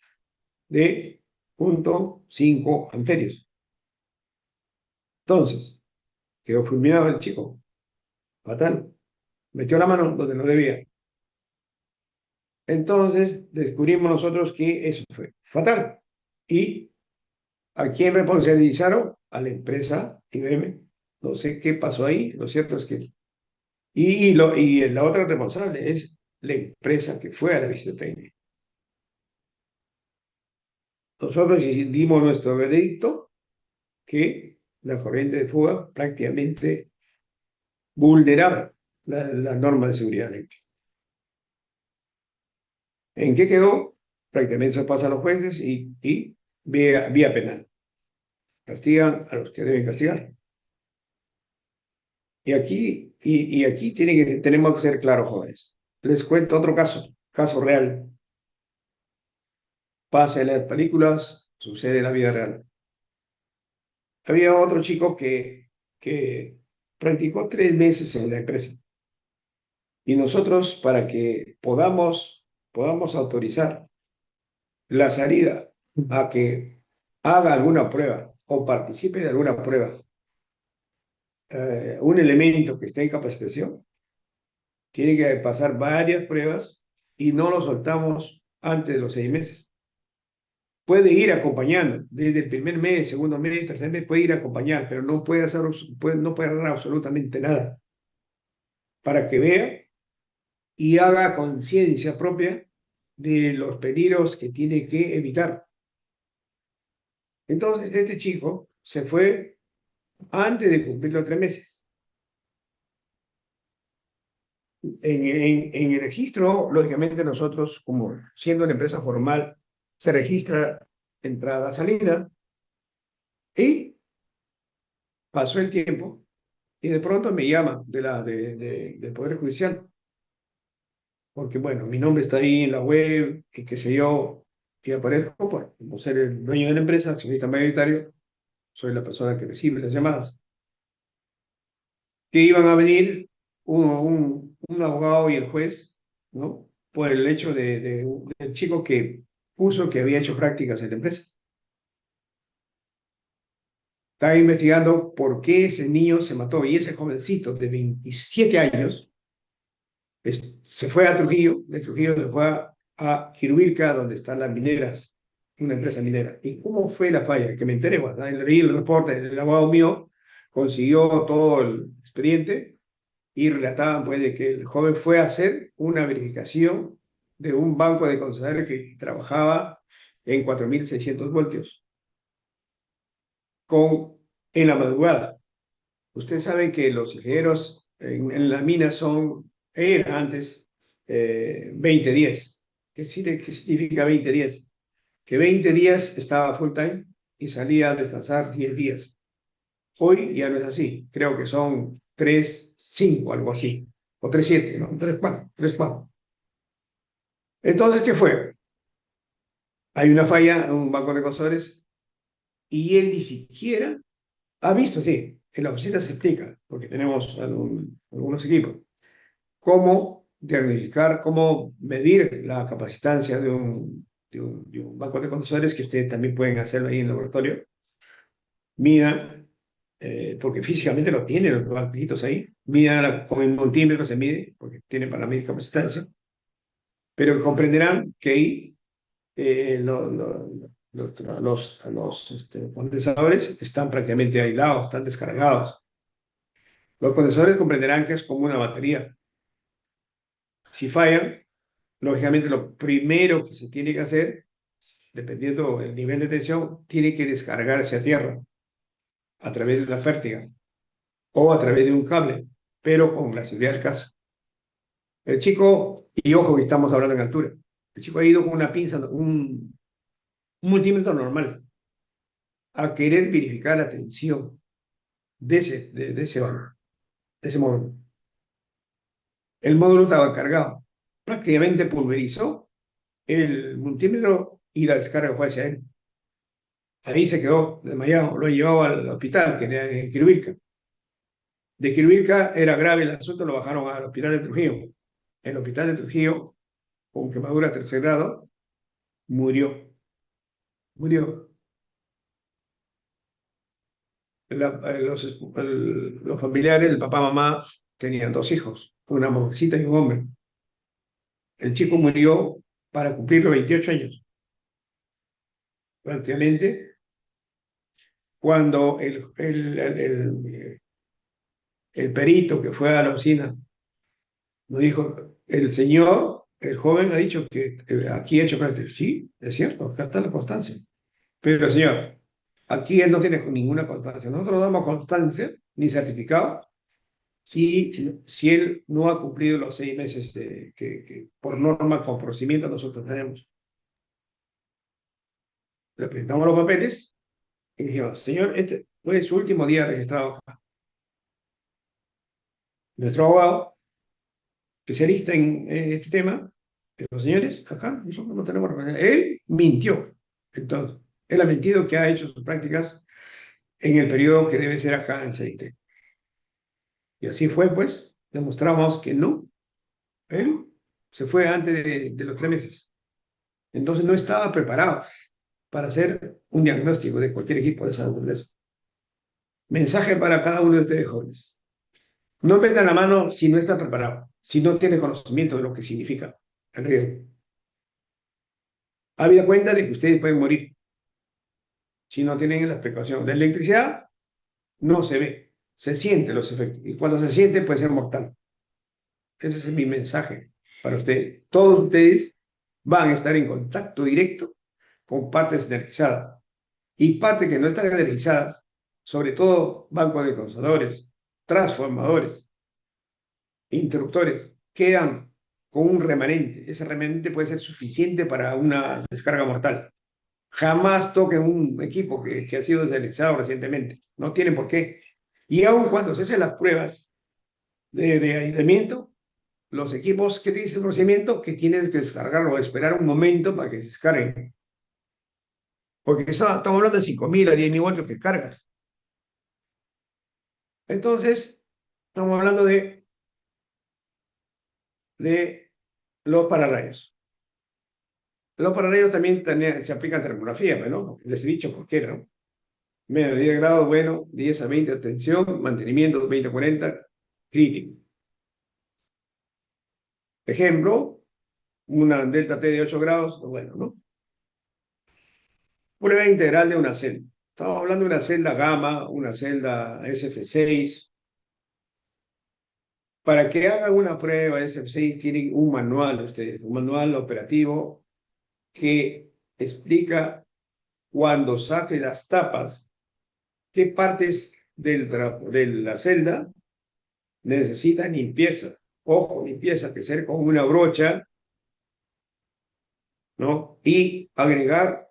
de 0,5 amperios. Entonces, quedó fulminado el chico. Fatal. Metió la mano donde no debía. Entonces descubrimos nosotros que eso fue fatal. ¿Y a quién responsabilizaron? A la empresa IBM. No sé qué pasó ahí. Lo cierto es que... y la otra responsable es la empresa que fue a la visita técnica. Nosotros dimos nuestro veredicto que la corriente de fuga prácticamente vulneraba la norma de seguridad eléctrica. ¿En qué quedó? Prácticamente se pasa a los jueces y vía penal. Castigan a los que deben castigar. Y aquí tenemos que ser claros, jóvenes. Les cuento otro caso real. Pasa en las películas, sucede en la vida real. Había otro chico que practicó 3 meses en la empresa. Y nosotros, para que podamos autorizar la salida a que haga alguna prueba o participe de alguna prueba, un elemento que esté en capacitación, tiene que pasar varias pruebas y no lo soltamos antes de los 6 meses. Puede ir acompañando, desde el primer mes, segundo mes, tercer mes, puede ir a acompañar, pero no puede no puede hacer absolutamente nada para que vea y haga conciencia propia de los peligros que tiene que evitar. Entonces, este chico se fue antes de cumplir los 3 meses. En el registro, lógicamente nosotros, como siendo una empresa formal, se registra entrada, salida, y pasó el tiempo, y de pronto me llama del Poder Judicial, porque bueno, mi nombre está ahí en la web, y qué sé yo, y aparezco por ser el dueño de la empresa, accionista mayoritario, soy la persona que recibe las llamadas, que iban a venir un abogado y el juez, ¿no? Por el hecho del chico que puso que había hecho prácticas en la empresa. Estaba investigando por qué ese niño se mató y ese jovencito de 27 años se fue a Trujillo, de Trujillo se fue a Quirubilca, donde están las mineras, una empresa minera. ¿Y cómo fue la falla? Que me enteré, bueno, leí el reporte, el abogado mío consiguió todo el expediente y relataban pues de que el joven fue a hacer una verificación de un banco de concesionarios que trabajaba en 4.600 voltios en la madrugada. Ustedes saben que los ingenieros en la mina eran antes 20-10. ¿Qué significa 20-10? Que 20 días estaba full time y salía a descansar 10 días. Hoy ya no es así. Creo que son 3-5, algo así. O 3-7, ¿no? 3-4, 3-4. Entonces, ¿qué fue? Hay una falla en un banco de consultores y él ni siquiera ha visto, sí, en la oficina se explica, porque tenemos algunos equipos, cómo diagnosticar, cómo medir la capacitancia de un banco de consultores, que ustedes también pueden hacerlo ahí en el laboratorio. Mida, porque físicamente lo tienen los banquitos ahí, mida con el multímetro se mide, porque tiene para medir capacitancia, pero comprenderán que ahí los condensadores están prácticamente aislados, están descargados. Los condensadores comprenderán que es como una batería. Si fallan, lógicamente lo primero que se tiene que hacer, dependiendo del nivel de tensión, tiene que descargarse a tierra a través de la pértiga o a través de un cable, pero con la seguridad del caso. El chico, y ojo que estamos hablando en altura, el chico ha ido con una pinza, un multímetro normal, a querer verificar la tensión de ese módulo. El módulo estaba cargado. Prácticamente pulverizó el multímetro y la descarga fue hacia él. Ahí se quedó desmayado. Lo llevaba al hospital, que era en Quirubilca. De Quirubilca era grave el asunto, lo bajaron al hospital de Trujillo. El hospital de Trujillo, con quemadura tercer grado, murió. Murió. Los familiares, el papá, mamá, tenían dos hijos, una mujercita y un hombre. El chico murió para cumplir los 28 años. Prácticamente, cuando el perito que fue a la oficina nos dijo, el joven ha dicho que aquí ha hecho práctica. Sí, es cierto, acá está la constancia. Pero señor, aquí él no tiene ninguna constancia. Nosotros no damos constancia ni certificado si él no ha cumplido los 6 meses que por norma con procedimiento nosotros tenemos. Le presentamos los papeles y dijimos, señor, este fue su último día registrado acá. Nuestro abogado, especialista en este tema, los señores, acá nosotros no tenemos representación. Él mintió. Entonces, él ha mentido que ha hecho sus prácticas en el periodo que debe ser acá en CIT. Y así fue, pues, demostramos que no. Él se fue antes de los 3 meses. Entonces no estaba preparado para hacer un diagnóstico de cualquier equipo de salud. Mensaje para cada uno de ustedes jóvenes. No metan la mano si no está preparado, si no tiene conocimiento de lo que significa el riesgo. Habida cuenta de que ustedes pueden morir si no tienen las precauciones. La electricidad no se ve, se siente los efectos. Y cuando se siente puede ser mortal. Ese es mi mensaje para ustedes. Todos ustedes van a estar en contacto directo con partes energizadas. Y partes que no están energizadas, sobre todo bancos de condensadores, transformadores, interruptores, quedan con un remanente. Ese remanente puede ser suficiente para una descarga mortal. Jamás toquen un equipo que ha sido deslizado recientemente. No tienen por qué. Y aun cuando se hacen las pruebas de aislamiento, los equipos que te dicen el procedimiento que tienes que descargarlo o esperar un momento para que se descarguen. Porque estamos hablando de 5.000 a 10.000 voltios que cargas. Entonces, estamos hablando de los pararrayos. Los pararrayos también se aplican en termografía, ¿no? Les he dicho por qué, ¿no? Menos de 10 grados, bueno, 10 a 20 tensión, mantenimiento 20 a 40, crítico. Ejemplo, una delta T de 8 grados, bueno, ¿no? Prueba integral de una celda. Estamos hablando de una celda gamma, una celda SF6. Para que hagan una prueba SF6 tienen un manual ustedes, un manual operativo que explica cuando saque las tapas, qué partes de la celda necesitan limpieza. Ojo, limpieza, que ser con una brocha, ¿no? Y agregar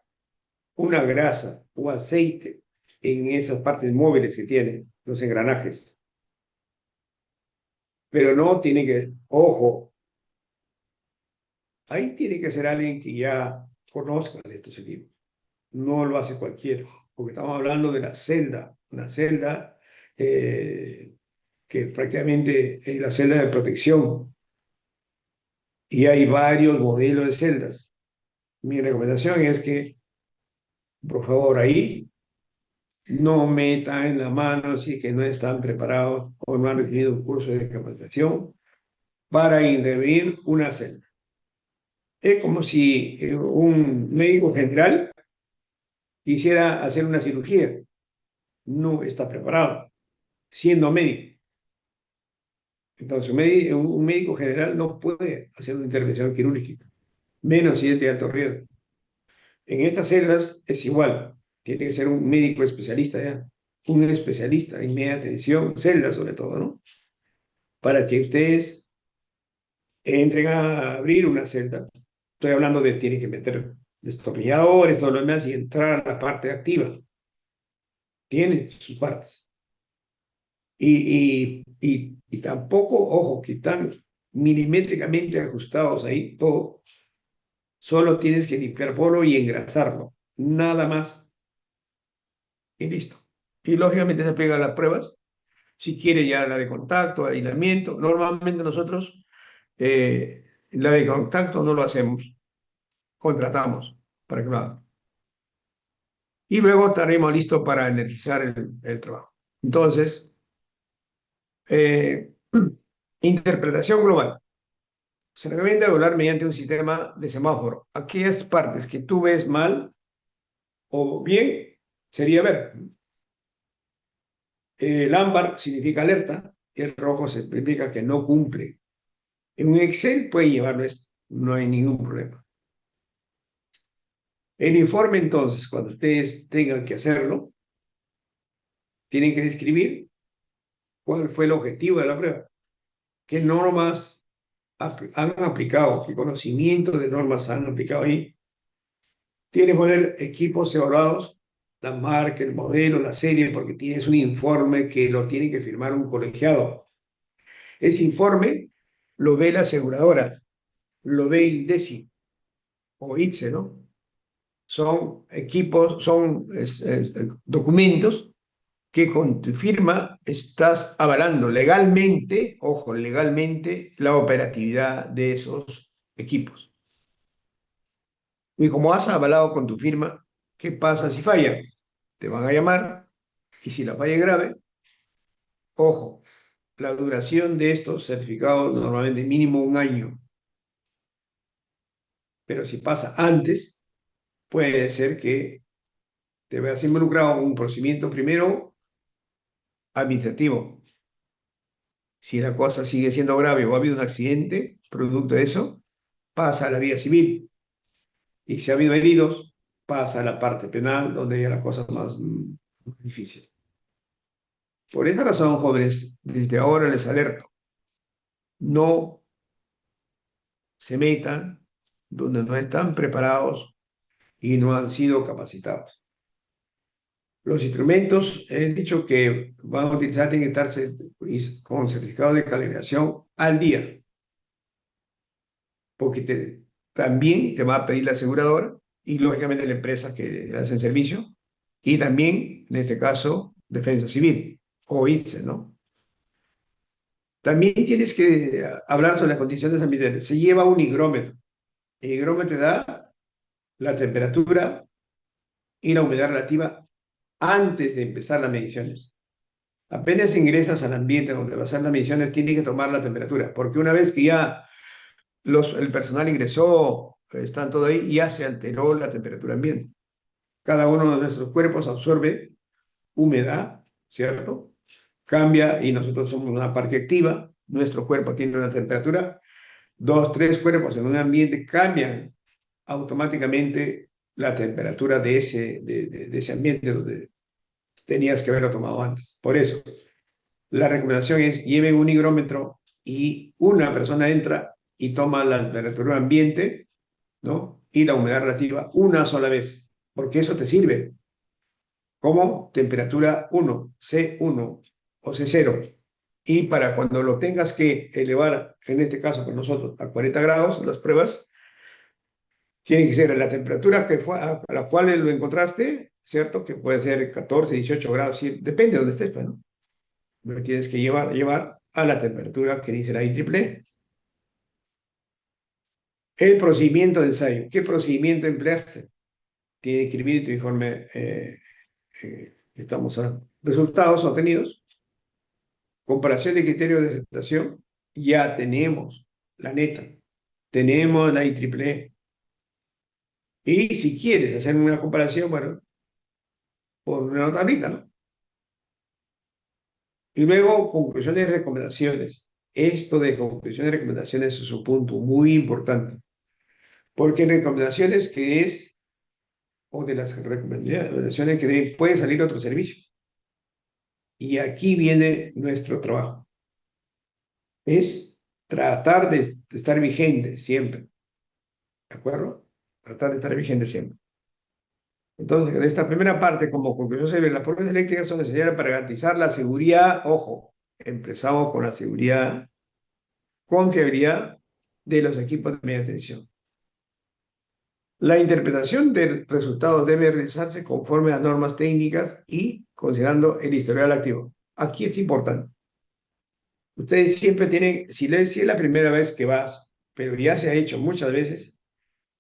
una grasa o aceite en esas partes móviles que tienen, los engranajes. Pero no tiene que, ojo, ahí tiene que ser alguien que ya conozca de estos equipos. No lo hace cualquiera, porque estamos hablando de la celda, una celda que prácticamente es la celda de protección. Y hay varios modelos de celdas. Mi recomendación es que, por favor, ahí no metan la mano si que no están preparados o no han recibido un curso de capacitación para intervenir una celda. Es como si un médico general quisiera hacer una cirugía. No está preparado, siendo médico. Entonces, un médico general no puede hacer una intervención quirúrgica, menos si es de alto riesgo. En estas celdas es igual. Tiene que ser un médico especialista ya, un especialista en media tensión, celdas sobre todo, ¿no? Para que ustedes entren a abrir una celda. Estoy hablando de tienen que meter destornilladores, todo lo demás y entrar a la parte activa. Tiene sus partes. Y tampoco, ojo, que están milimétricamente ajustados ahí, todo. Solo tienes que limpiar polvo y engrasarlo. Nada más. Y listo. Y lógicamente se aplican las pruebas. Si quiere ya la de contacto, aislamiento. Normalmente nosotros la de contacto no lo hacemos. Contratamos para que lo hagan. Y luego estaremos listos para energizar el trabajo. Entonces, eh, interpretación global. Se recomienda evaluar mediante un sistema de semáforo. Aquellas partes que tú ves mal o bien, sería ver. El ámbar significa alerta, y el rojo significa que no cumple. En un Excel pueden llevarlo esto, no hay ningún problema. El informe, entonces, cuando ustedes tengan que hacerlo, tienen que describir cuál fue el objetivo de la prueba, qué normas han aplicado, qué conocimiento de normas han aplicado ahí. Tienen que poner equipos evaluados, la marca, el modelo, la serie, porque tienes un informe que lo tiene que firmar un colegiado. Ese informe lo ve la aseguradora, lo ve INDECI o ITSE, ¿no? Son equipos, son documentos que con tu firma estás avalando legalmente, ojo, legalmente, la operatividad de esos equipos. Y como has avalado con tu firma, ¿qué pasa si falla? Te van a llamar y si la falla es grave, ojo, la duración de estos certificados normalmente mínimo un año, pero si pasa antes, puede ser que te veas involucrado en un procedimiento primero administrativo. Si la cosa sigue siendo grave o ha habido un accidente producto de eso, pasa a la vía civil. Y si ha habido heridos, pasa a la parte penal, donde ya la cosa es más difícil. Por esta razón, jóvenes, desde ahora les alerto, no se metan donde no están preparados y no han sido capacitados. Los instrumentos, he dicho que van a utilizar, tienen que estar con certificado de calibración al día, porque también te va a pedir la aseguradora y lógicamente la empresa que le hace el servicio, y también, en este caso, Defensa Civil o ITSE, ¿no? También tienes que hablar sobre las condiciones ambientales. Se lleva un higrómetro. El higrómetro te da la temperatura y la humedad relativa antes de empezar las mediciones. Apenas ingresas al ambiente donde vas a hacer las mediciones, tienes que tomar la temperatura, porque una vez que ya el personal ingresó, están todo ahí, ya se alteró la temperatura ambiente. Cada uno de nuestros cuerpos absorbe humedad, ¿cierto? Cambia y nosotros somos una parte activa, nuestro cuerpo tiene una temperatura, dos, tres cuerpos en un ambiente cambian automáticamente la temperatura de ese ambiente donde tenías que haberlo tomado antes. Por eso, la recomendación es lleven un higrómetro y una persona entra y toma la temperatura ambiente, ¿no? Y la humedad relativa una sola vez, porque eso te sirve como temperatura 1, C1 o C0. Y para cuando lo tengas que elevar, en este caso con nosotros, a 40 grados, las pruebas, tiene que ser la temperatura que fue a la cual lo encontraste, ¿cierto? Que puede ser 14, 18 grados, sí, depende de donde estés, pues, ¿no? Lo tienes que llevar a la temperatura que dice la IEEE. El procedimiento de ensayo. ¿Qué procedimiento empleaste? Tiene que escribir tu informe. Estamos a resultados obtenidos. Comparación de criterios de aceptación. Ya tenemos la neta. Tenemos la IEEE. Y si quieres hacer una comparación, bueno, por una tablita, ¿no? Y luego, conclusiones y recomendaciones. Esto de conclusiones y recomendaciones es un punto muy importante. Porque en recomendaciones que es, o de las recomendaciones que puede salir otro servicio. Y aquí viene nuestro trabajo. Es tratar de estar vigente siempre. ¿De acuerdo? Tratar de estar vigente siempre. Entonces, en esta primera parte, como conclusión se ve, las pruebas eléctricas son necesarias para garantizar la seguridad, ojo, empezamos con la seguridad, confiabilidad de los equipos de media tensión. La interpretación del resultado debe realizarse conforme a normas técnicas y considerando el historial activo. Aquí es importante. Ustedes siempre tienen, si es la primera vez que vas, pero ya se ha hecho muchas veces,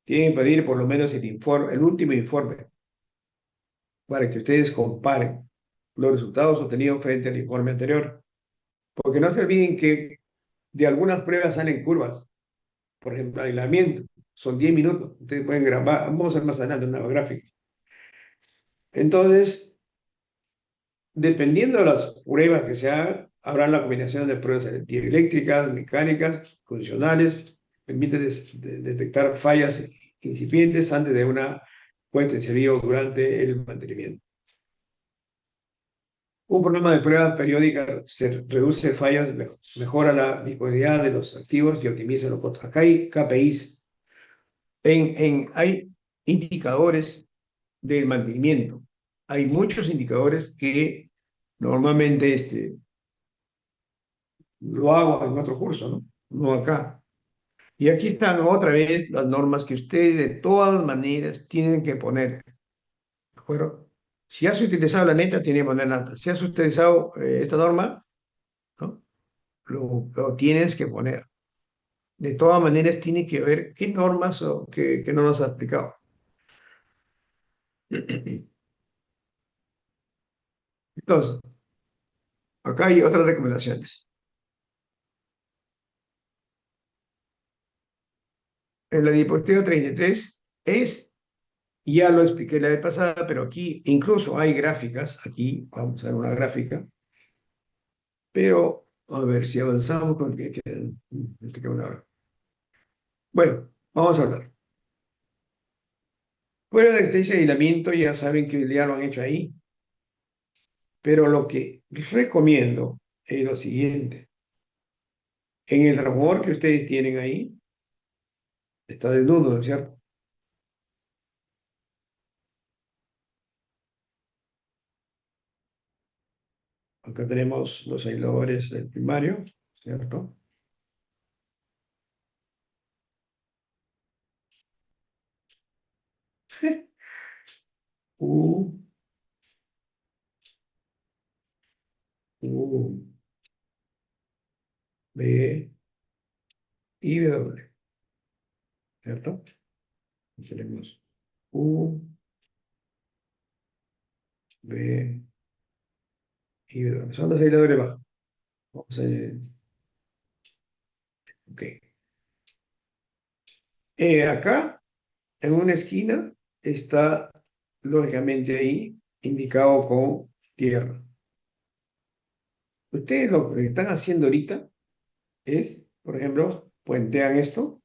tienen que pedir por lo menos el informe, el último informe, para que ustedes comparen los resultados obtenidos frente al informe anterior. Porque no se olviden que de algunas pruebas salen curvas. Por ejemplo, aislamiento, son 10 minutos. Ustedes pueden grabar, vamos a ver más adelante una gráfica. Entonces, dependiendo de las pruebas que se hagan, habrá la combinación de pruebas eléctricas, mecánicas, funcionales, permite detectar fallas incipientes antes de una puesta en servicio durante el mantenimiento. Un programa de prueba periódica se reduce fallas, mejora la disponibilidad de los activos y optimiza los costos. Acá hay KPIs, hay indicadores del mantenimiento. Hay muchos indicadores que normalmente lo hago en otro curso, ¿no? No acá. Y aquí están otra vez las normas que ustedes de todas maneras tienen que poner. ¿De acuerdo? Si has utilizado la neta, tiene que poner nata. Si has utilizado esta norma, ¿no? Lo tienes que poner. De todas maneras, tiene que ver qué normas o qué normas has aplicado. Entonces, acá hay otras recomendaciones. En la diapositiva 33 ya lo expliqué la vez pasada, pero aquí incluso hay gráficas. Aquí vamos a ver una gráfica. Pero a ver si avanzamos con que una hora. Bueno, vamos a hablar. Fuera de anestesia y aislamiento, ya saben que ya lo han hecho ahí. Pero lo que recomiendo es lo siguiente. En el transformador que ustedes tienen ahí, Está desnudo, ¿no es cierto? Acá tenemos los aisladores del primario, ¿cierto? U, U, B y W, ¿cierto? Y tenemos U, B y W. Son los aisladores bajos. Vamos a, ok. Acá, en una esquina, está lógicamente ahí indicado con tierra. Ustedes lo que están haciendo ahorita es, por ejemplo, puentean esto,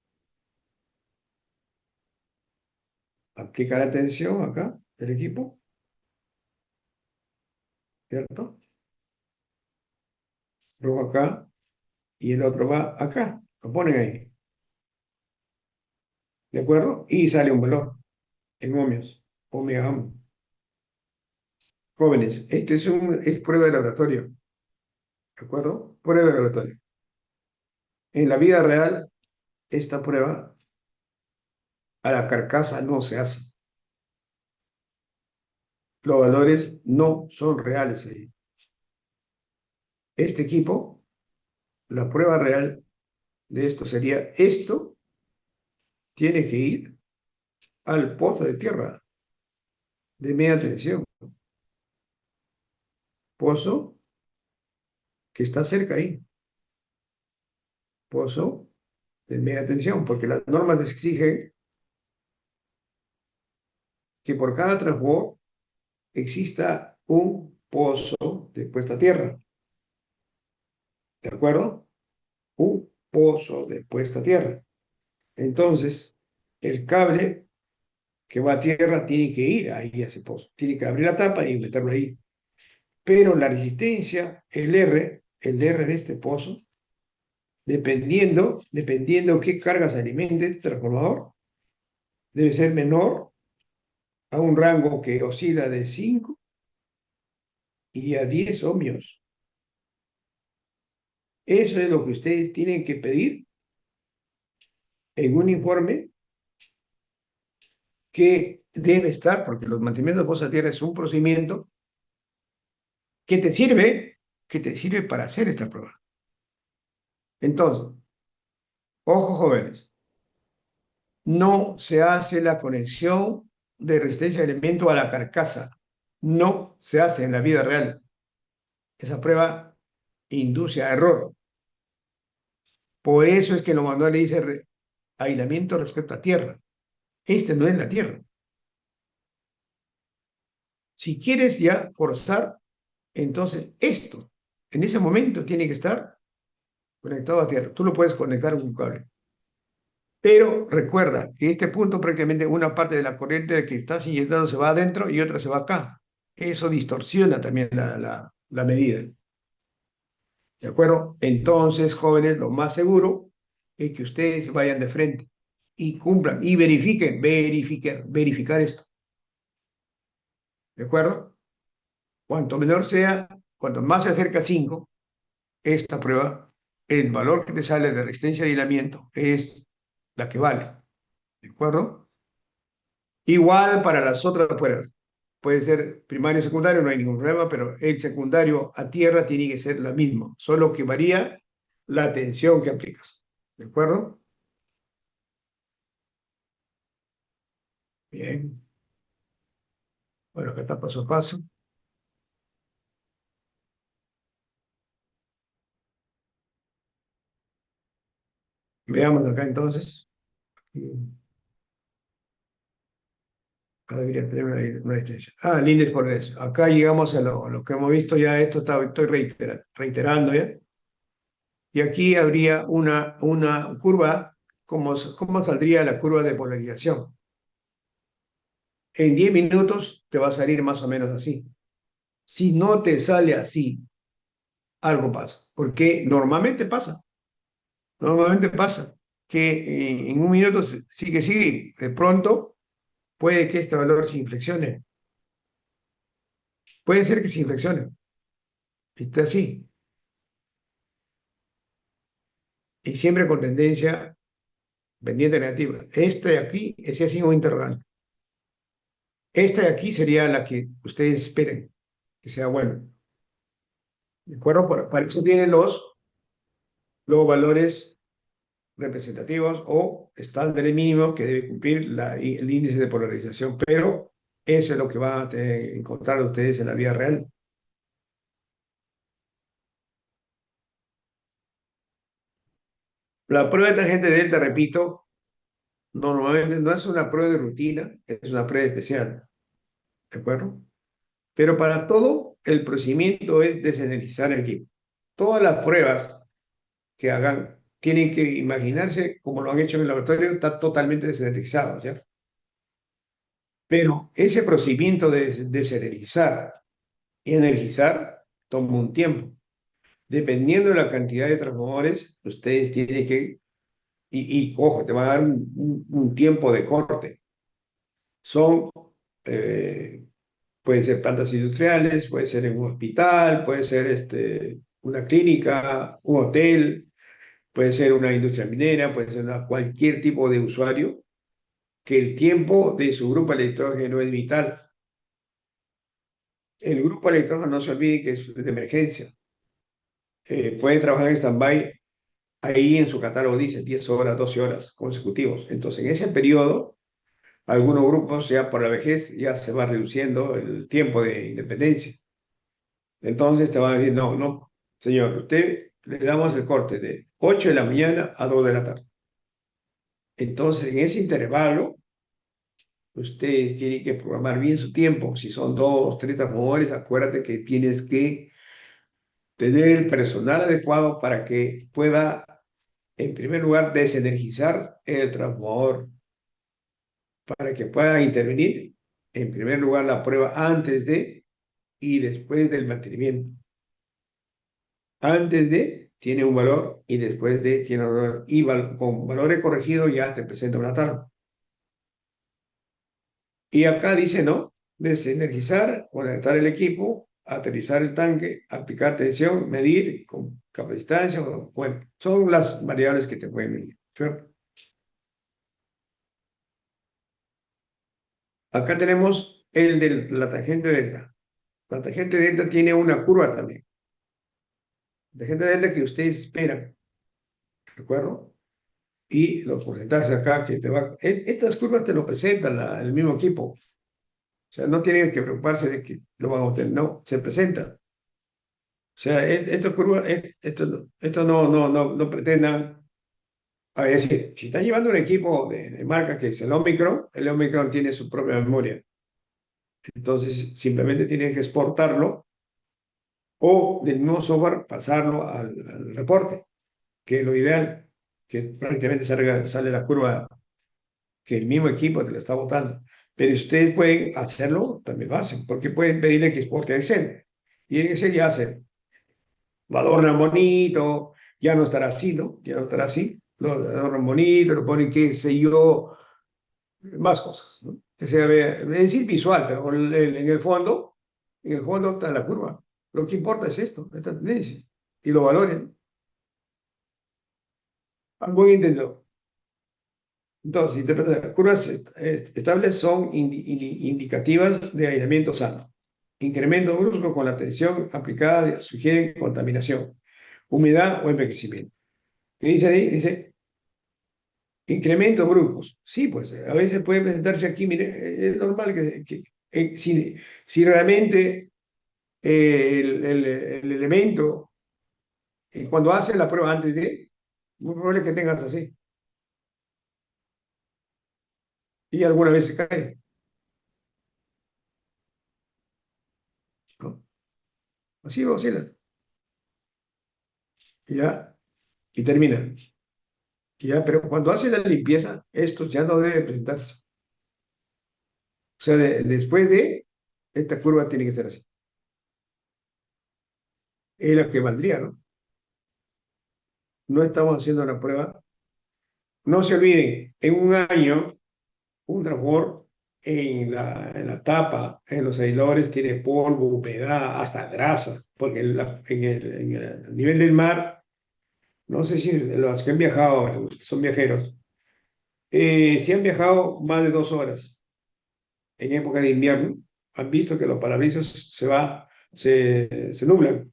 aplica la tensión acá del equipo, ¿cierto? Luego acá y el otro va acá, lo ponen ahí, ¿de acuerdo? Y sale un valor en ohmios, omega ohm. Jóvenes, este es prueba de laboratorio, ¿de acuerdo? Prueba de laboratorio. En la vida real, esta prueba a la carcasa no se hace. Los valores no son reales ahí. Este equipo, la prueba real de esto sería, esto tiene que ir al pozo de tierra de media tensión. Pozo que está cerca ahí. Pozo de media tensión, porque las normas exigen que por cada transformador exista un pozo de puesta a tierra. ¿De acuerdo? Un pozo de puesta a tierra. Entonces, el cable que va a tierra tiene que ir ahí a ese pozo. Tiene que abrir la tapa y meterlo ahí. Pero la resistencia, el R de este pozo, dependiendo qué cargas alimente este transformador, debe ser menor a un rango que oscila de 5 y a 10 ohmios. Eso es lo que ustedes tienen que pedir en un informe que debe estar, porque los mantenimientos de fosa a tierra es un procedimiento que te sirve, que te sirve para hacer esta prueba. Entonces, ojo jóvenes, no se hace la conexión de resistencia de elemento a la carcasa. No se hace en la vida real. Esa prueba induce a error. Por eso es que lo manual le dice aislamiento respecto a tierra. Este no es la tierra. Si quieres ya forzar, entonces esto, en ese momento, tiene que estar conectado a tierra. Tú lo puedes conectar con un cable. Pero recuerda que este punto prácticamente una parte de la corriente que estás inyectando se va adentro y otra se va acá. Eso distorsiona también la medida. ¿De acuerdo? Entonces, jóvenes, lo más seguro es que ustedes vayan de frente y cumplan y verificar esto. ¿De acuerdo? Cuanto menor sea, cuanto más se acerca a 5, esta prueba, el valor que te sale de resistencia de aislamiento es la que vale. ¿De acuerdo? Igual para las otras pruebas. Puede ser primario o secundario, no hay ningún problema, pero el secundario a tierra tiene que ser la misma, solo que varía la tensión que aplicas. ¿De acuerdo? Bien. Bueno, acá está paso a paso. Veamos acá entonces. Acá debería tener una distancia. Ah, el índice por eso. Acá llegamos a lo que hemos visto ya, esto estoy reiterando ya. Y aquí habría una curva, ¿cómo saldría la curva de polarización? En 10 minutos te va a salir más o menos así. Si no te sale así, algo pasa. Porque normalmente pasa. Normalmente pasa. que en un minuto sigue, sigue. De pronto puede que este valor se inflexione. Puede ser que se inflexione. Está así. Y siempre con tendencia pendiente negativa. Esta de aquí, ese ha sido un interrogante. Esta de aquí sería la que ustedes esperen que sea bueno. ¿De acuerdo? Para eso tienen los valores representativos o estándares mínimos que debe cumplir el índice de polarización, pero eso es lo que van a encontrar ustedes en la vida real. La prueba de tangente delta, repito, normalmente no es una prueba de rutina, es una prueba especial, ¿de acuerdo? Pero para todo, el procedimiento es desenergizar el equipo. Todas las pruebas que hagan tienen que imaginarse, como lo han hecho en el laboratorio, está totalmente desenergizado, ¿cierto? Pero ese procedimiento de desenergizar y energizar toma un tiempo. Dependiendo de la cantidad de transformadores, ustedes tienen que, ojo, te va a dar un tiempo de corte. Son, eh, pueden ser plantas industriales, puede ser en un hospital, puede ser una clínica, un hotel, puede ser una industria minera, puede ser cualquier tipo de usuario, que el tiempo de su grupo electrógeno es vital. El grupo electrógeno no se olvide que es de emergencia. Puede trabajar en stand-by, ahí en su catálogo dice 10 horas, 12 horas consecutivos. Entonces, en ese periodo, algunos grupos ya por la vejez ya se va reduciendo el tiempo de independencia. Entonces te van a decir, no, no, señor, usted le damos el corte de 8 de la mañana a 2 de la tarde. Entonces, en ese intervalo, ustedes tienen que programar bien su tiempo. Si son 2, 3 transformadores, acuérdate que tienes que tener el personal adecuado para que pueda, en primer lugar, desenergizar el transformador, para que pueda intervenir, en primer lugar, la prueba antes de y después del mantenimiento. Antes de tiene un valor y después de tiene un valor. Y con valores corregidos ya te presenta una tabla. Y acá dice, ¿no? Desenergizar, conectar el equipo, aterrizar el tanque, aplicar tensión, medir con capacitancia. Bueno, son las variables que te pueden medir, ¿cierto? Acá tenemos el de la tangente delta. La tangente delta tiene una curva también. La tangente delta que ustedes esperan, ¿de acuerdo? Y los porcentajes acá que te va. Estas curvas te lo presentan el mismo equipo. O sea, no tienen que preocuparse de que lo van a obtener. No, se presentan. O sea, estas curvas, esto no pretendan. A ver, si están llevando un equipo de marca que es el Omicron tiene su propia memoria. Entonces, simplemente tienes que exportarlo o del mismo software pasarlo al reporte, que es lo ideal, que prácticamente sale la curva que el mismo equipo te lo está votando. Pero ustedes pueden hacerlo, también lo hacen, porque pueden pedirle que exporte a Excel. Y en Excel ya hace, lo adornan bonito, ya no estará así, ¿no? Ya no estará así, lo adornan bonito, lo ponen, qué sé yo, más cosas, ¿no? Que sea, es decir, visual, pero en el fondo está la curva. Lo que importa es esto, esta tendencia, y lo valoren. Algo entendido. Entonces, curvas estables son indicativas de aislamiento sano. Incremento brusco con la tensión aplicada sugiere contaminación, humedad o envejecimiento. ¿Qué dice ahí? Dice incrementos bruscos. Sí, pues a veces puede presentarse aquí, mire, es normal si realmente el elemento, cuando hace la prueba antes de, muy probable que tengas así. Y alguna vez se cae, ¿no? Así oscila. Y ya, y termina. Ya, pero cuando hace la limpieza, esto ya no debe presentarse. O sea, después de, esta curva tiene que ser así. Es la que valdría, ¿no? No estamos haciendo la prueba no se olviden, en un año, un transbord en la tapa, en los aisladores, tiene polvo, humedad, hasta grasa, porque en el nivel del mar, no sé si los que han viajado, los que son viajeros, si han viajado más de 2 horas en época de invierno, han visto que los parabrisas se nublan.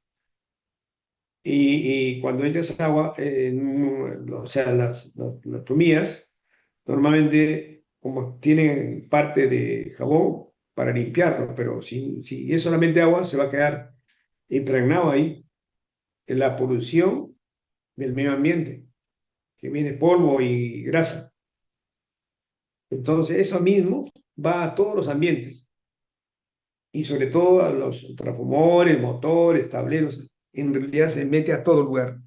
Y cuando echas agua, o sea, las plumillas, normalmente como tienen parte de jabón para limpiarlo, pero si es solamente agua, se va a quedar impregnado ahí en la polución del medio ambiente, que viene polvo y grasa. Entonces, eso mismo va a todos los ambientes y sobre todo a los transformadores, motores, tableros. En realidad se mete a todo lugar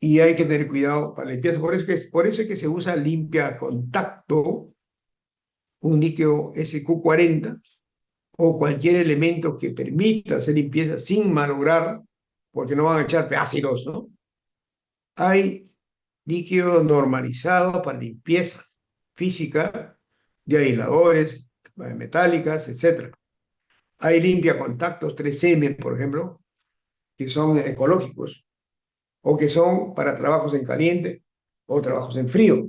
y hay que tener cuidado para la limpieza. Por eso es que se usa limpia contacto, un líquido SQ40 o cualquier elemento que permita hacer limpieza sin malograr, porque no van a echar ácidos, ¿no? Hay líquidos normalizados para limpieza física de aisladores, metálicas, etcétera. Hay limpia contactos 3M, por ejemplo, que son ecológicos o que son para trabajos en caliente o trabajos en frío.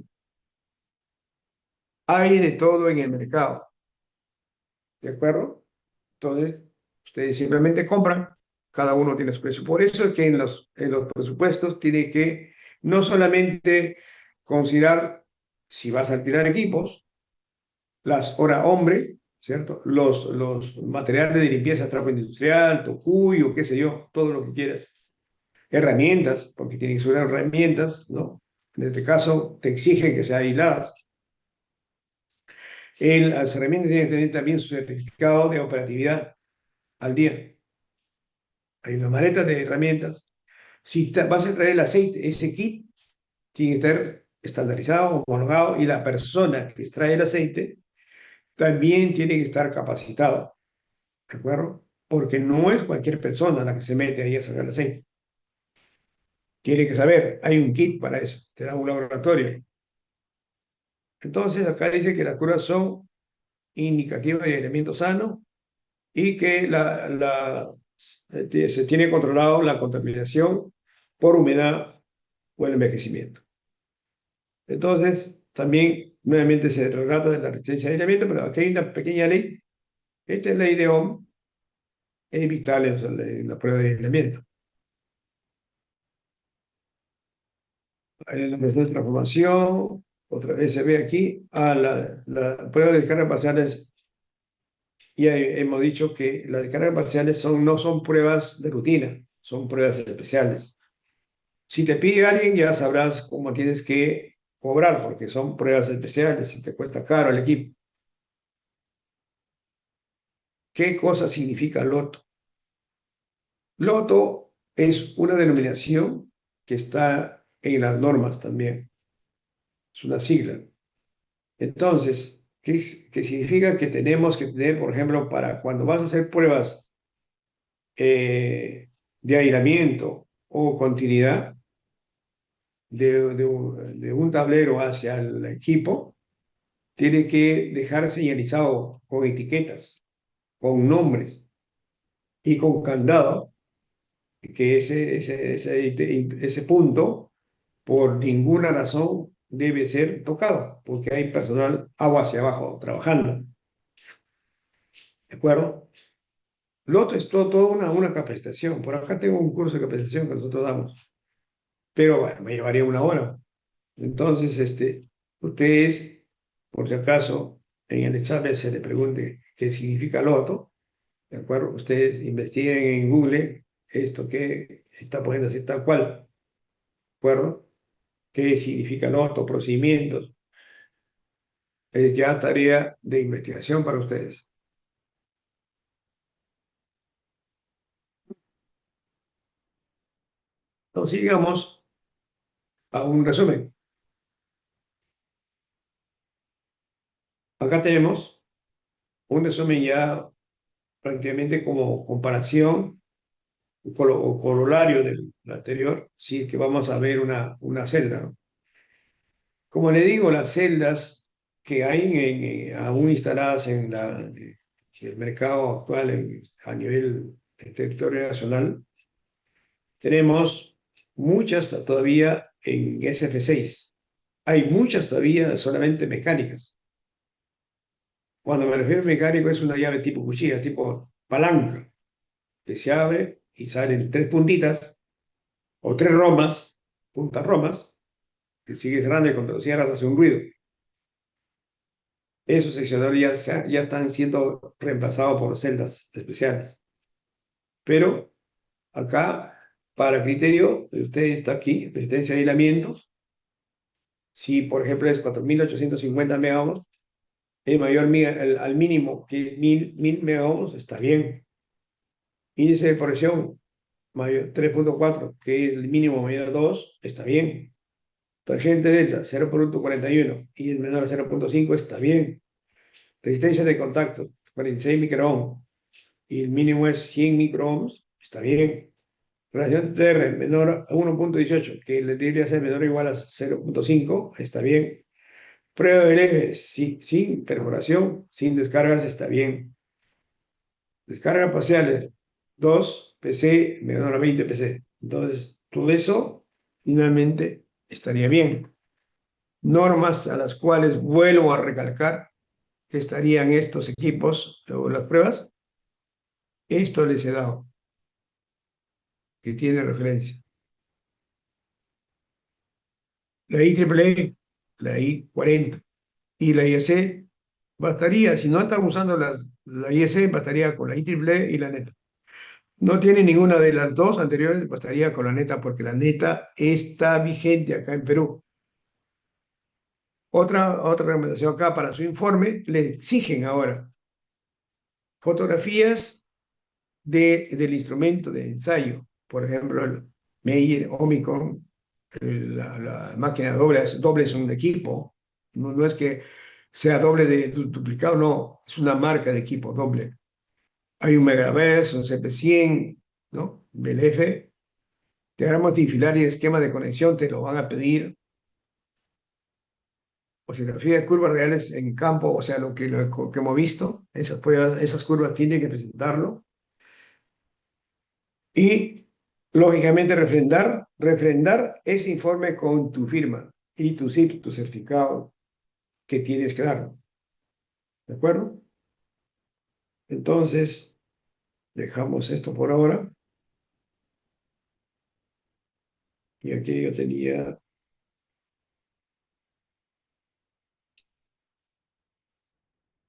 Hay de todo en el mercado, ¿de acuerdo? Entonces, ustedes simplemente compran, cada uno tiene su precio. Por eso es que en los presupuestos tiene que no solamente considerar si vas a alquilar equipos, las horas hombre, ¿cierto? Los materiales de limpieza, trapo industrial, tocuyo, qué sé yo, todo lo que quieras. Herramientas, porque tienen que ser herramientas, ¿no? En este caso, te exigen que sean aisladas. Las herramientas tienen que tener también su certificado de operatividad al día. Hay una maleta de herramientas. Si vas a traer el aceite, ese kit tiene que estar estandarizado, homologado, y la persona que extrae el aceite también tiene que estar capacitada, ¿de acuerdo? Porque no es cualquier persona la que se mete ahí a sacar el aceite. Tiene que saber, hay un kit para eso, te da un laboratorio. Entonces, acá dice que las curvas son indicativas de elemento sano y que se tiene controlado la contaminación por humedad o el envejecimiento. Entonces, también nuevamente se trata de la resistencia de aislamiento, pero aquí hay una pequeña ley. Esta es la ley de Ohm, es vital en la prueba de aislamiento. En la de transformación, otra vez se ve aquí, la prueba de descargas parciales, y hemos dicho que las descargas parciales no son pruebas de rutina, son pruebas especiales. Si te pide alguien, ya sabrás cómo tienes que cobrar, porque son pruebas especiales y te cuesta caro el equipo. ¿Qué cosa significa loto? Loto es una denominación que está en las normas también, es una sigla. Entonces, ¿qué significa? Que tenemos que tener, por ejemplo, para cuando vas a hacer pruebas de aislamiento o continuidad de un tablero hacia el equipo, tiene que dejar señalizado con etiquetas, con nombres y con candado, que ese punto por ninguna razón debe ser tocado, porque hay personal agua hacia abajo trabajando. ¿De acuerdo? Lo otro es todo una capacitación. Por acá tengo un curso de capacitación que nosotros damos, pero bueno, me llevaría 1 hora. Entonces, ustedes, por si acaso, en el examen se le pregunte qué significa loto, ¿de acuerdo? Ustedes investiguen en Google esto que está poniendo así tal cual, ¿de acuerdo? ¿Qué significa loto? Procedimientos. Es ya tarea de investigación para ustedes. Entonces, llegamos a un resumen. Acá tenemos un resumen ya prácticamente como comparación o corolario del anterior, si es que vamos a ver una celda, ¿no? Como le digo, las celdas que hay aún instaladas en el mercado actual a nivel del territorio nacional, tenemos muchas todavía en SF6. Hay muchas todavía solamente mecánicas. Cuando me refiero a mecánico es una llave tipo cuchilla, tipo palanca, que se abre y salen tres puntitas o tres romas, puntas romas, que sigue cerrando y cuando lo cierras hace un ruido. Esos seccionadores ya están siendo reemplazados por celdas especiales. Pero acá, para criterio, usted está aquí, resistencia de aislamiento. Si, por ejemplo, es 4.850 megaohms, es mayor al mínimo, que es 1.000 megaohms, está bien. Índice de corrección mayor 3.4, que es el mínimo mayor a 2, está bien. Tangente delta 0.41 y el menor a 0.5 está bien. Resistencia de contacto 46 microohms y el mínimo es 100 microohms, está bien. Relación TR menor a 1.18, que le debería ser menor o igual a 0.5, está bien. Prueba del eje sin perforación, sin descargas, está bien. Descargas parciales 2 PC menor a 20 PC. Entonces, todo eso finalmente estaría bien. Normas a las cuales vuelvo a recalcar que estarían estos equipos o las pruebas. Esto les he dado, que tiene referencia. La IEEE, la I-40 y la IEC, bastaría, si no están usando la IEC, bastaría con la IEEE y la neta. No tiene ninguna de las dos anteriores, bastaría con la neta, porque la neta está vigente acá en Perú. Otra recomendación acá para su informe, le exigen ahora fotografías del instrumento de ensayo, por ejemplo, el Meyer, Omicron, la máquina doble es un equipo, no es que sea doble de duplicado, no, es una marca de equipo doble. Hay un Megaverse, un CP100, ¿no? BLF, diagrama multifilar y esquema de conexión te lo van a pedir. Osigrafía de curvas reales en campo, o sea, lo que hemos visto, esas pruebas, esas curvas tienen que presentarlo. Y, lógicamente, refrendar ese informe con tu firma y tu CIP, tu certificado que tienes que dar. ¿De acuerdo? Entonces, dejamos esto por ahora. Y aquí yo tenía,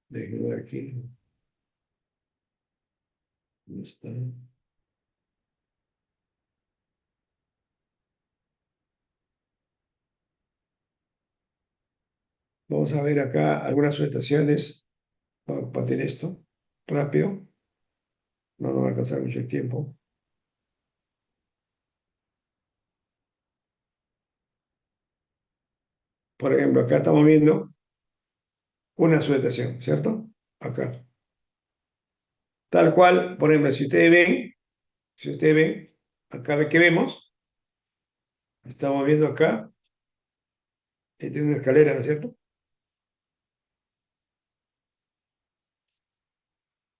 déjenme ver aquí, ¿dónde está? Vamos a ver acá algunas presentaciones para compartir esto rápido. No nos va a alcanzar mucho el tiempo. Por ejemplo, acá estamos viendo una presentación, ¿cierto? Acá. Tal cual, por ejemplo, si ustedes ven, acá ve que vemos, estamos viendo acá, tiene una escalera, ¿no es cierto?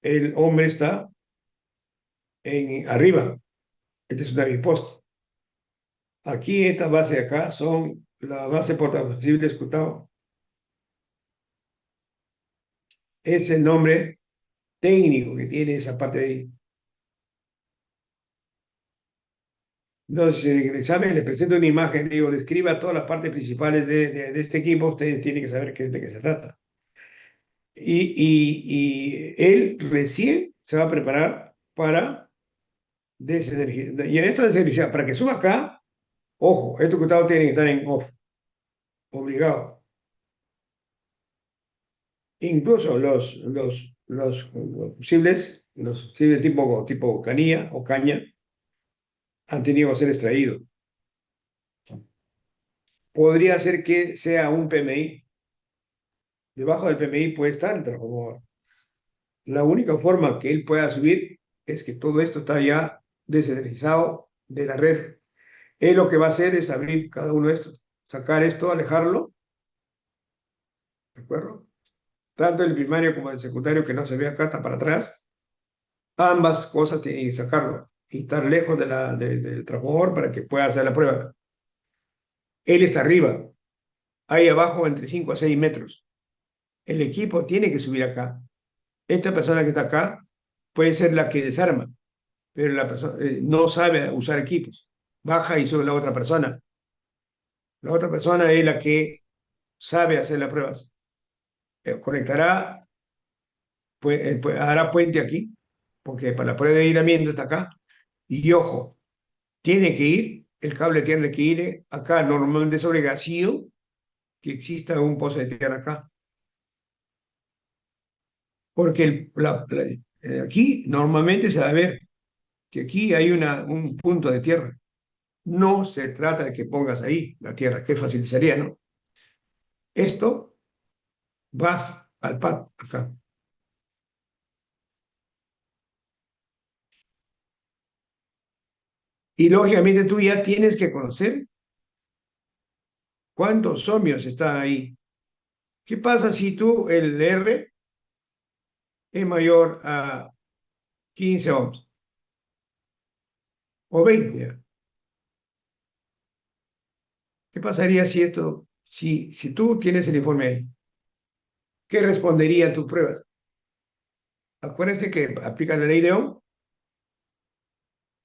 El hombre está arriba, este es un avipost. Aquí, esta base de acá son la base portaflexible escutado. Es el nombre técnico que tiene esa parte de ahí. Entonces, en el examen le presento una imagen, digo, describa todas las partes principales de este equipo, ustedes tienen que saber de qué se trata. Y él recién se va a preparar para desenergizar. Y en esta desenergizar, para que suba acá, ojo, estos costados tienen que estar en off, obligado. Incluso los fusibles tipo canilla o caña, han tenido que ser extraídos. Podría ser que sea un PMI. Debajo del PMI puede estar el transformador. La única forma que él pueda subir es que todo esto está ya desenergizado de la red. Él lo que va a hacer es abrir cada uno de estos, sacar esto, alejarlo ¿de acuerdo? Tanto el primario como el secundario que no se ve acá, está para atrás, ambas cosas tienen que sacarlo y estar lejos del trabajador para que pueda hacer la prueba. Él está arriba, ahí abajo entre 5 a 6 metros. El equipo tiene que subir acá. Esta persona que está acá puede ser la que desarma, pero la persona no sabe usar equipos. Baja y sube la otra persona. La otra persona es la que sabe hacer las pruebas. Conectará, pues, hará puente aquí, porque para la prueba de aislamiento está acá. Y ojo, tiene que ir, el cable tiene que ir acá. Normalmente es obligación que exista un pozo de tierra acá. Porque aquí normalmente se va a ver que aquí hay un punto de tierra. No se trata de que pongas ahí la tierra, que fácil sería, ¿no? Esto vas al pad acá. Y lógicamente tú ya tienes que conocer cuántos ohmios está ahí. ¿Qué pasa si tú el R es mayor a 15 ohms o 20? ¿Ya? ¿Qué pasaría si tú tienes el informe ahí? ¿Qué respondería a tus pruebas? Acuérdense que aplica la ley de Ohm,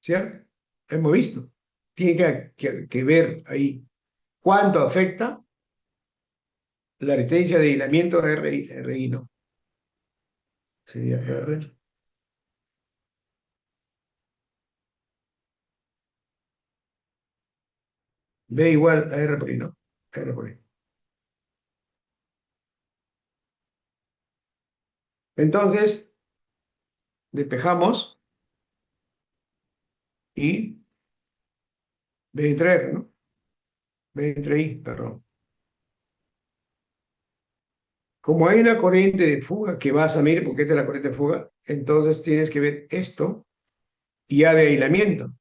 ¿cierto? Hemos visto. Tiene que ver ahí cuánto afecta la resistencia de aislamiento RI no. Sería R. B igual a R por I, ¿no? R por I. Entonces, despejamos y B entre R, ¿no? B entre I, perdón. Como hay una corriente de fuga que vas a medir, porque esta es la corriente de fuga, entonces tienes que ver esto ya de aislamiento,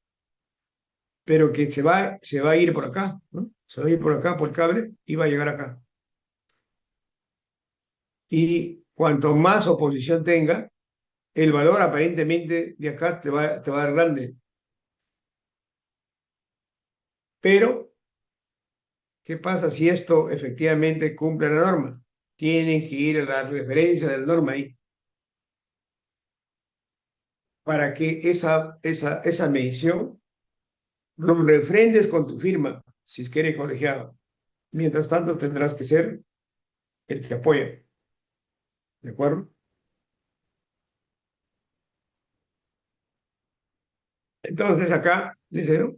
pero que se va a ir por acá, ¿no? Se va a ir por acá, por el cable, y va a llegar acá. Y cuanto más oposición tenga, el valor aparentemente de acá te va a dar grande. Pero, ¿qué pasa si esto efectivamente cumple la norma? Tienen que ir a la referencia de la norma ahí, para que esa medición lo refrendes con tu firma, si es que eres colegiado. Mientras tanto, tendrás que ser el que apoya, ¿de acuerdo? Entonces, acá dice, ¿no?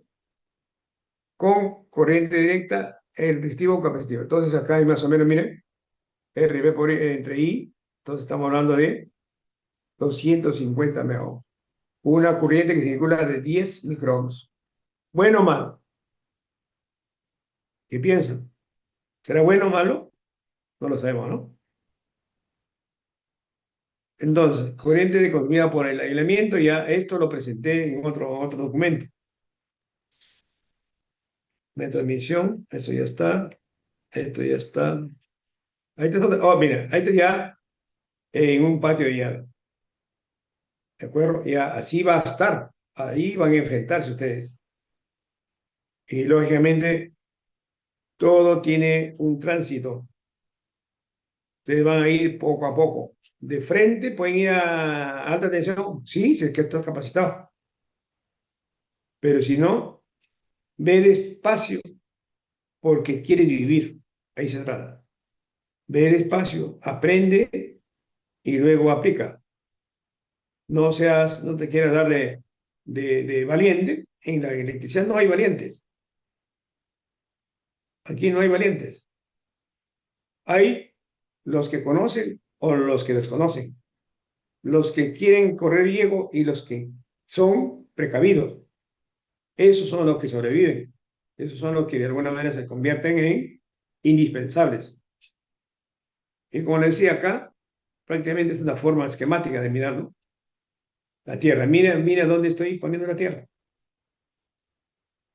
Con corriente directa, el resistivo capacitivo. Entonces, acá hay más o menos, miren, RB por entre I, entonces estamos hablando de 250 megaohms. Una corriente que circula de 10 microohms. ¿Bueno o malo? ¿Qué piensan? ¿Será bueno o malo? No lo sabemos, ¿no? Entonces, corriente de consumida por el aislamiento, ya esto lo presenté en otro documento. Método de emisión, eso ya está. Esto ya está. Ahí está, oh, mira, ahí está ya en un patio de llave. ¿De acuerdo? Ya así va a estar. Ahí van a enfrentarse ustedes. Y lógicamente, todo tiene un tránsito. Ustedes van a ir poco a poco. De frente pueden ir a alta tensión, sí, si es que estás capacitado. Pero si no, ve despacio porque quieres vivir. Ahí se trata. Ve despacio, aprende y luego aplica. No te quieras dar de valiente. En la electricidad no hay valientes. Aquí no hay valientes. Hay los que conocen o los que desconocen. Los que quieren correr riesgo y los que son precavidos. Esos son los que sobreviven. Esos son los que de alguna manera se convierten en indispensables. Y como les decía acá, prácticamente es una forma esquemática de mirarlo. La Tierra. Mira, mira dónde estoy poniendo la Tierra.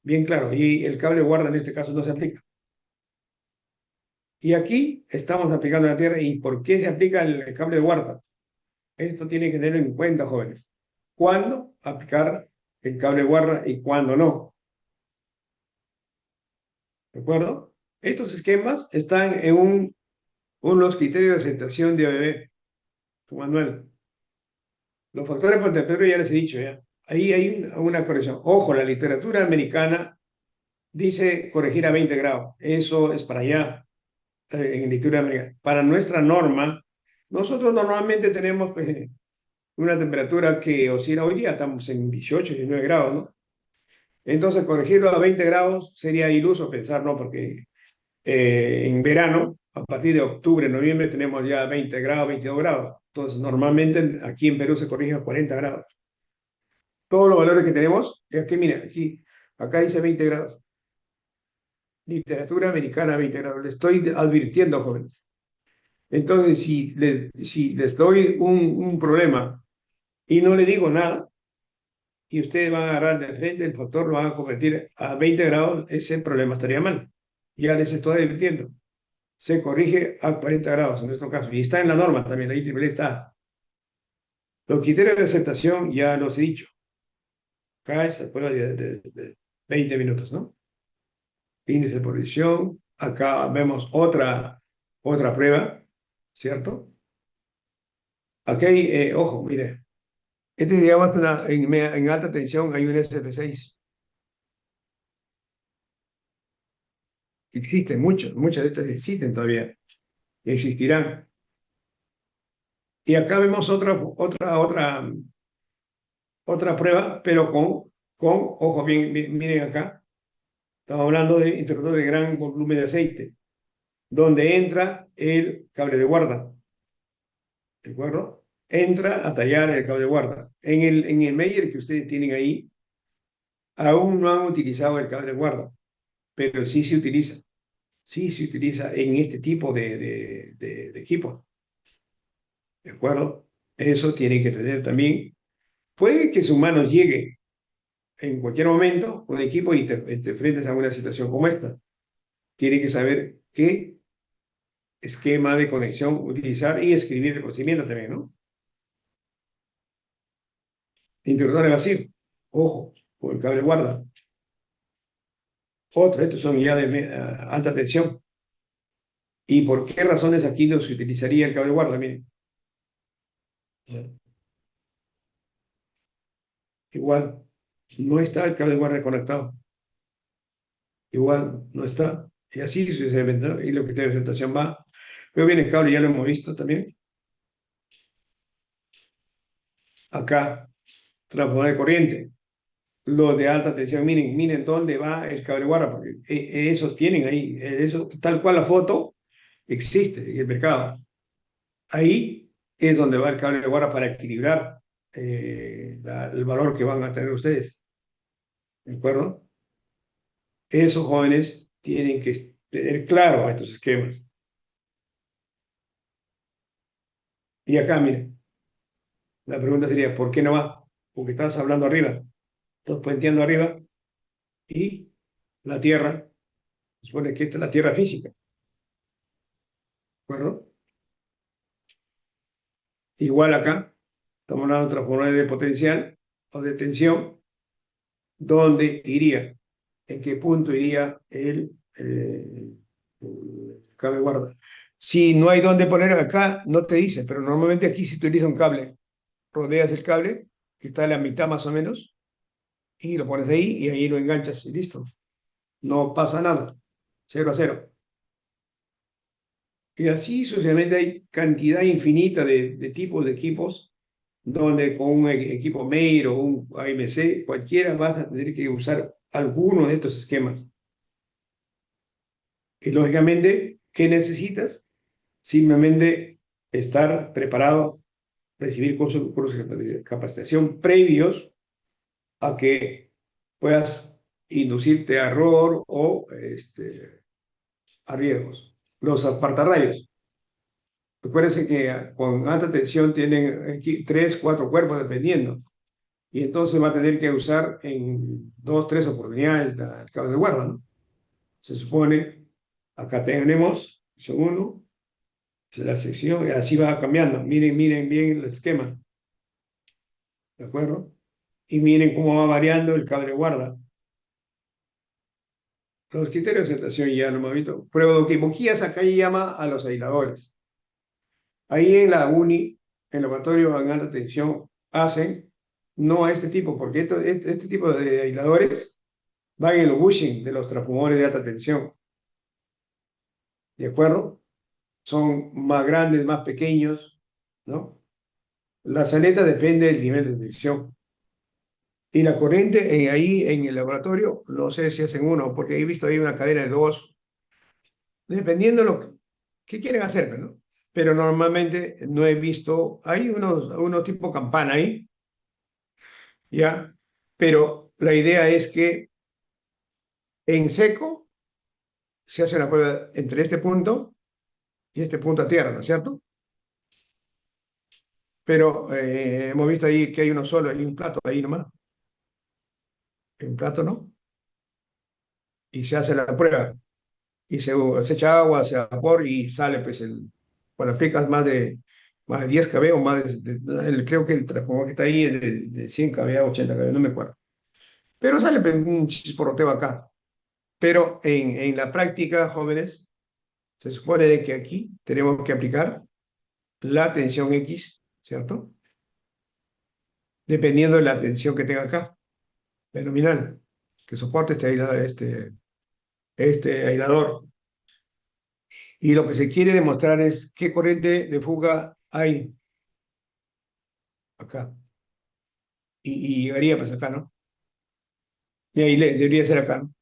Bien claro. Y el cable guarda en este caso no se aplica. Y aquí estamos aplicando la tierra. ¿Y por qué se aplica el cable de guarda? Esto tiene que tener en cuenta, jóvenes. ¿Cuándo aplicar el cable de guarda y cuándo no? ¿De acuerdo? Estos esquemas están en unos criterios de aceptación de ABB, tu manual. Los factores por temperatura ya les he dicho ya. Ahí hay una corrección. Ojo, la literatura americana dice corregir a 20 grados. Eso es para allá, en literatura americana. Para nuestra norma, nosotros normalmente tenemos pues, una temperatura que oscila hoy día, estamos en 18, 19 grados, ¿no? Entonces, corregirlo a 20 grados sería iluso pensar, ¿no? Porque en verano, a partir de octubre, noviembre, tenemos ya 20 grados, 22 grados. Entonces, normalmente aquí en Perú se corrige a 40 grados. Todos los valores que tenemos, es que mira, aquí, acá dice 20 grados. Literatura americana 20 grados. Le estoy advirtiendo, jóvenes. Entonces, si les doy un problema y no le digo nada, y ustedes van a agarrar de frente el factor, lo van a convertir a 20 grados, ese problema estaría mal. Ya les estoy advirtiendo. Se corrige a 40 grados en nuestro caso. Y está en la norma también, la IEEE está. Los criterios de aceptación ya los he dicho. Acá es a prueba de 20 minutos, ¿no? Índice de posición. Acá vemos otra prueba, ¿cierto? Aquí hay, ojo, mire. Este, digamos, en alta tensión hay un SF6. Existen muchas de estas existen todavía. Existirán. Y acá vemos otra prueba, pero ojo, miren acá, estamos hablando de interruptor de gran volumen de aceite, donde entra el cable de guarda, ¿de acuerdo? Entra a tallar el cable de guarda. En el Meyer que ustedes tienen ahí, aún no han utilizado el cable de guarda, pero sí se utiliza en este tipo de equipos, ¿de acuerdo? Eso tiene que tener también. Puede que su mano llegue en cualquier momento un equipo y te enfrentas a una situación como esta. Tiene que saber qué esquema de conexión utilizar y escribir el procedimiento también, ¿no? Interruptor de vacío. Ojo, con el cable guarda. Estos son ya de alta tensión. ¿Y por qué razones aquí no se utilizaría el cable guarda? Miren. Igual, no está el cable guarda conectado. Igual, no está. Y así sucesivamente, ¿no? Y lo que tiene presentación va. Pero viene el cable, ya lo hemos visto también. Acá, transformador de corriente. Los de alta tensión, miren dónde va el cable guarda, porque eso tienen ahí, eso, tal cual la foto existe en el mercado. Ahí es donde va el cable guarda para equilibrar el valor que van a tener ustedes. ¿De acuerdo? Esos jóvenes tienen que tener claro estos esquemas. Y acá, miren, la pregunta sería, ¿por qué no va? Porque estás hablando arriba, estás puenteando arriba y la Tierra, se supone que esta es la Tierra física, ¿de acuerdo? Igual acá, estamos hablando de transformador de potencial o de tensión, ¿dónde iría? ¿En qué punto iría el cable guarda? Si no hay dónde poner acá, no te dice, pero normalmente aquí se utiliza un cable. Rodeas el cable, que está a la mitad más o menos, y lo pones ahí y ahí lo enganchas y listo. No pasa nada. 0 a 0. Y así sucesivamente hay cantidad infinita de tipos de equipos donde con un equipo Meir o un AMC, cualquiera vas a tener que usar alguno de estos esquemas. Y lógicamente, ¿qué necesitas? Simplemente estar preparado, recibir cursos de capacitación previos a que puedas inducirte a error o a riesgos. Los apartarrayos. Recuérdense que con alta tensión tienen aquí 3, 4 cuerpos dependiendo. Y entonces va a tener que usar en 2, 3 oportunidades el cable de guarda, ¿no? Se supone, acá tenemos Sección 1, la sección, y así va cambiando. Miren, miren bien el esquema, ¿de acuerdo? Y miren cómo va variando el cable guarda. Los criterios de aceptación ya lo hemos visto. Prueba de Bujías acá llama a los aisladores. Ahí en la UNI, en el laboratorio en alta tensión, hacen no a este tipo, porque este tipo de aisladores van en los bushing de los transformadores de alta tensión. ¿De acuerdo? Son más grandes, más pequeños, ¿no? La saleta depende del nivel de tensión. Y la corriente ahí en el laboratorio, no sé si hacen uno, porque he visto ahí una cadena de dos, dependiendo de que quieren hacer, ¿no? Pero normalmente no he visto, hay unos tipo campana ahí, ¿ya? Pero la idea es que en seco se hace una prueba entre este punto y este punto a tierra, ¿no es cierto? Pero hemos visto ahí que hay uno solo, hay un plato ahí nomás, hay un plato, ¿no? Y se hace la prueba. Y se echa agua, se vapor y sale, pues, cuando aplicas más de 10 kb o más creo que el transformador que está ahí es de 100 kV a 80 kV, no me acuerdo. Pero sale pues, un chisporroteo acá. Pero en la práctica, jóvenes, se supone de que aquí tenemos que aplicar la tensión X, ¿cierto? Dependiendo de la tensión que tenga acá, la nominal, que soporte este aislador. Y lo que se quiere demostrar es qué corriente de fuga hay acá. Y llegaría pues acá, ¿no? Y ahí debería ser acá, ¿no?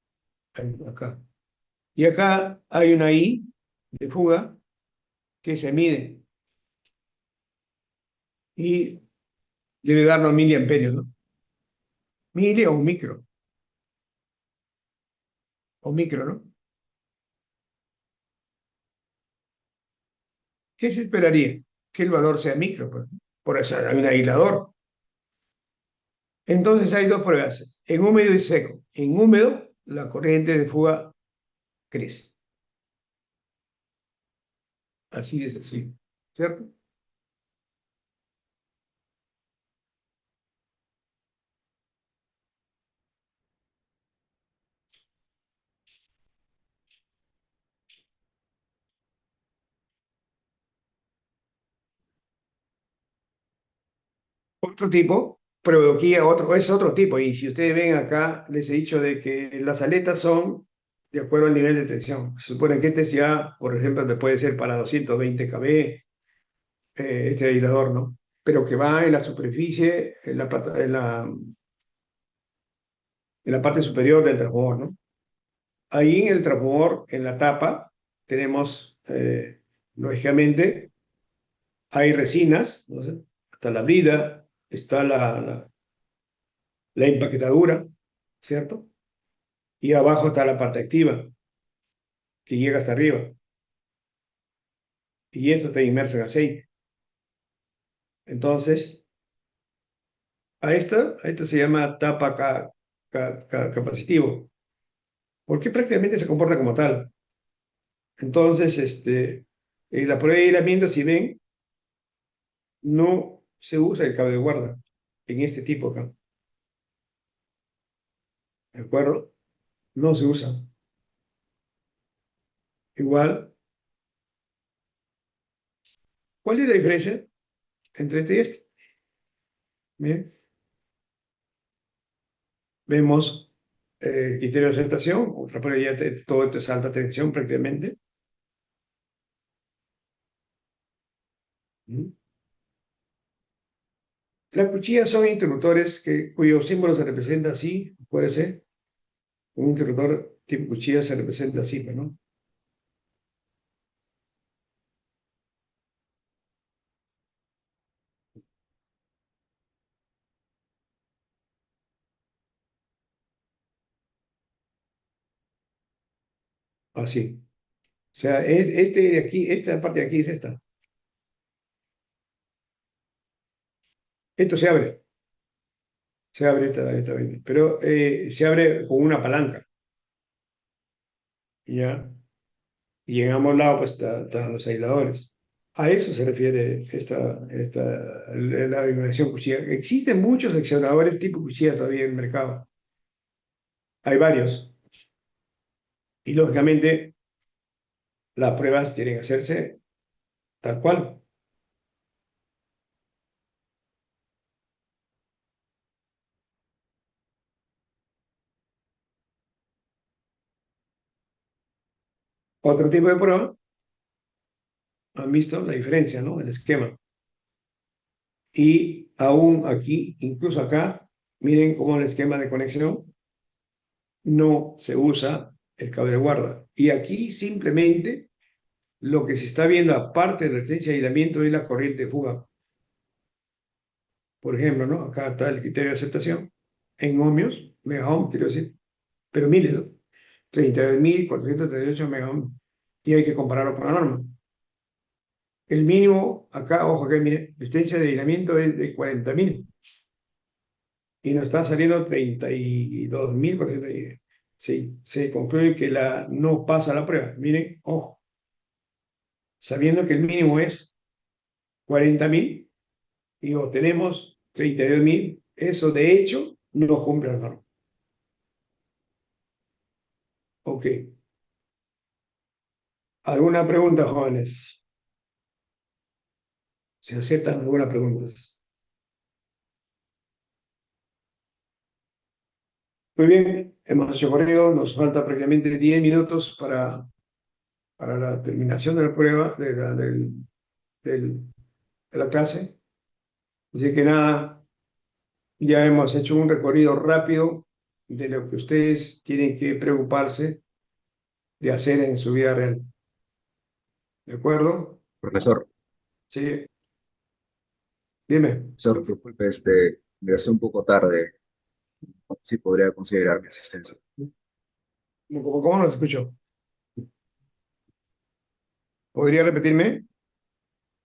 Acá. Y acá hay una I de fuga que se mide y debe darnos miliamperios, ¿no? Mili o micro, ¿no? ¿Qué se esperaría? Que el valor sea micro, pues. Por eso hay un aislador. Entonces hay dos pruebas, en húmedo y seco. En húmedo, la corriente de fuga crece. Así de sencillo, ¿cierto? Otro tipo, provoquía es otro tipo. Y si ustedes ven acá, les he dicho de que las aletas son de acuerdo al nivel de tensión. Se supone que este ya, por ejemplo, te puede ser para 220 kV, este aislador, ¿no? Pero que va en la superficie, en la parte superior del transformador, ¿no? Ahí en el transformador, en la tapa, tenemos, lógicamente, hay resinas, ¿no sé? Está la brida, está la empaquetadura, ¿cierto? Y abajo está la parte activa, que llega hasta arriba. Y esto está inmerso en aceite. Entonces, a esto se llama tapa capacitivo, porque prácticamente se comporta como tal. Entonces, la prueba de aislamiento, si ven, no se usa el cable de guarda en este tipo acá, ¿de acuerdo? No se usa. Igual, ¿cuál es la diferencia entre este y este? Bien, vemos criterio de aceptación, otra prueba ya todo esto es alta tensión prácticamente. ¿Mm? Las cuchillas son interruptores cuyo símbolo se representa así, puede ser. Un interruptor tipo cuchilla se representa así, pues, ¿no? Así. O sea, este de aquí, esta parte de aquí es esta. Esto se abre esta vaina, pero se abre con una palanca, ¿ya? y en ambos lados pues, están los aisladores. A eso se refiere la iluminación cuchilla. Existen muchos accionadores tipo cuchilla todavía en el mercado. Hay varios. Y lógicamente las pruebas tienen que hacerse tal cual. Otro tipo de prueba, han visto la diferencia, ¿no? El esquema. Y aún aquí, incluso acá, miren cómo el esquema de conexión no se usa el cable de guarda. Y aquí simplemente lo que se está viendo, aparte de resistencia de aislamiento, es la corriente de fuga. Por ejemplo, ¿no? Acá está el criterio de aceptación en ohmios, megaohm, quiero decir, pero miles, ¿no? 32.438 megaohm. Y hay que compararlo con la norma. El mínimo, acá, ojo, que mire, resistencia de aislamiento es de 40.000 y nos está saliendo 32.400. Sí, se concluye que no pasa la prueba. Miren, ojo, sabiendo que el mínimo es 40.000 y obtenemos 32.000, eso de hecho no cumple la norma. Ok. ¿Alguna pregunta, jóvenes? Se aceptan algunas preguntas. Muy bien, hemos hecho corrido, nos falta prácticamente 10 minutos para la terminación de la prueba, del- de la clase. Así que nada, ya hemos hecho un recorrido rápido de lo que ustedes tienen que preocuparse de hacer en su vida real. ¿De acuerdo? Profesor, Sí, dime. profesor, disculpe, me hace un poco tarde. Si podría considerar mi asistencia. ¿Cómo no escucho? ¿Podría repetirme?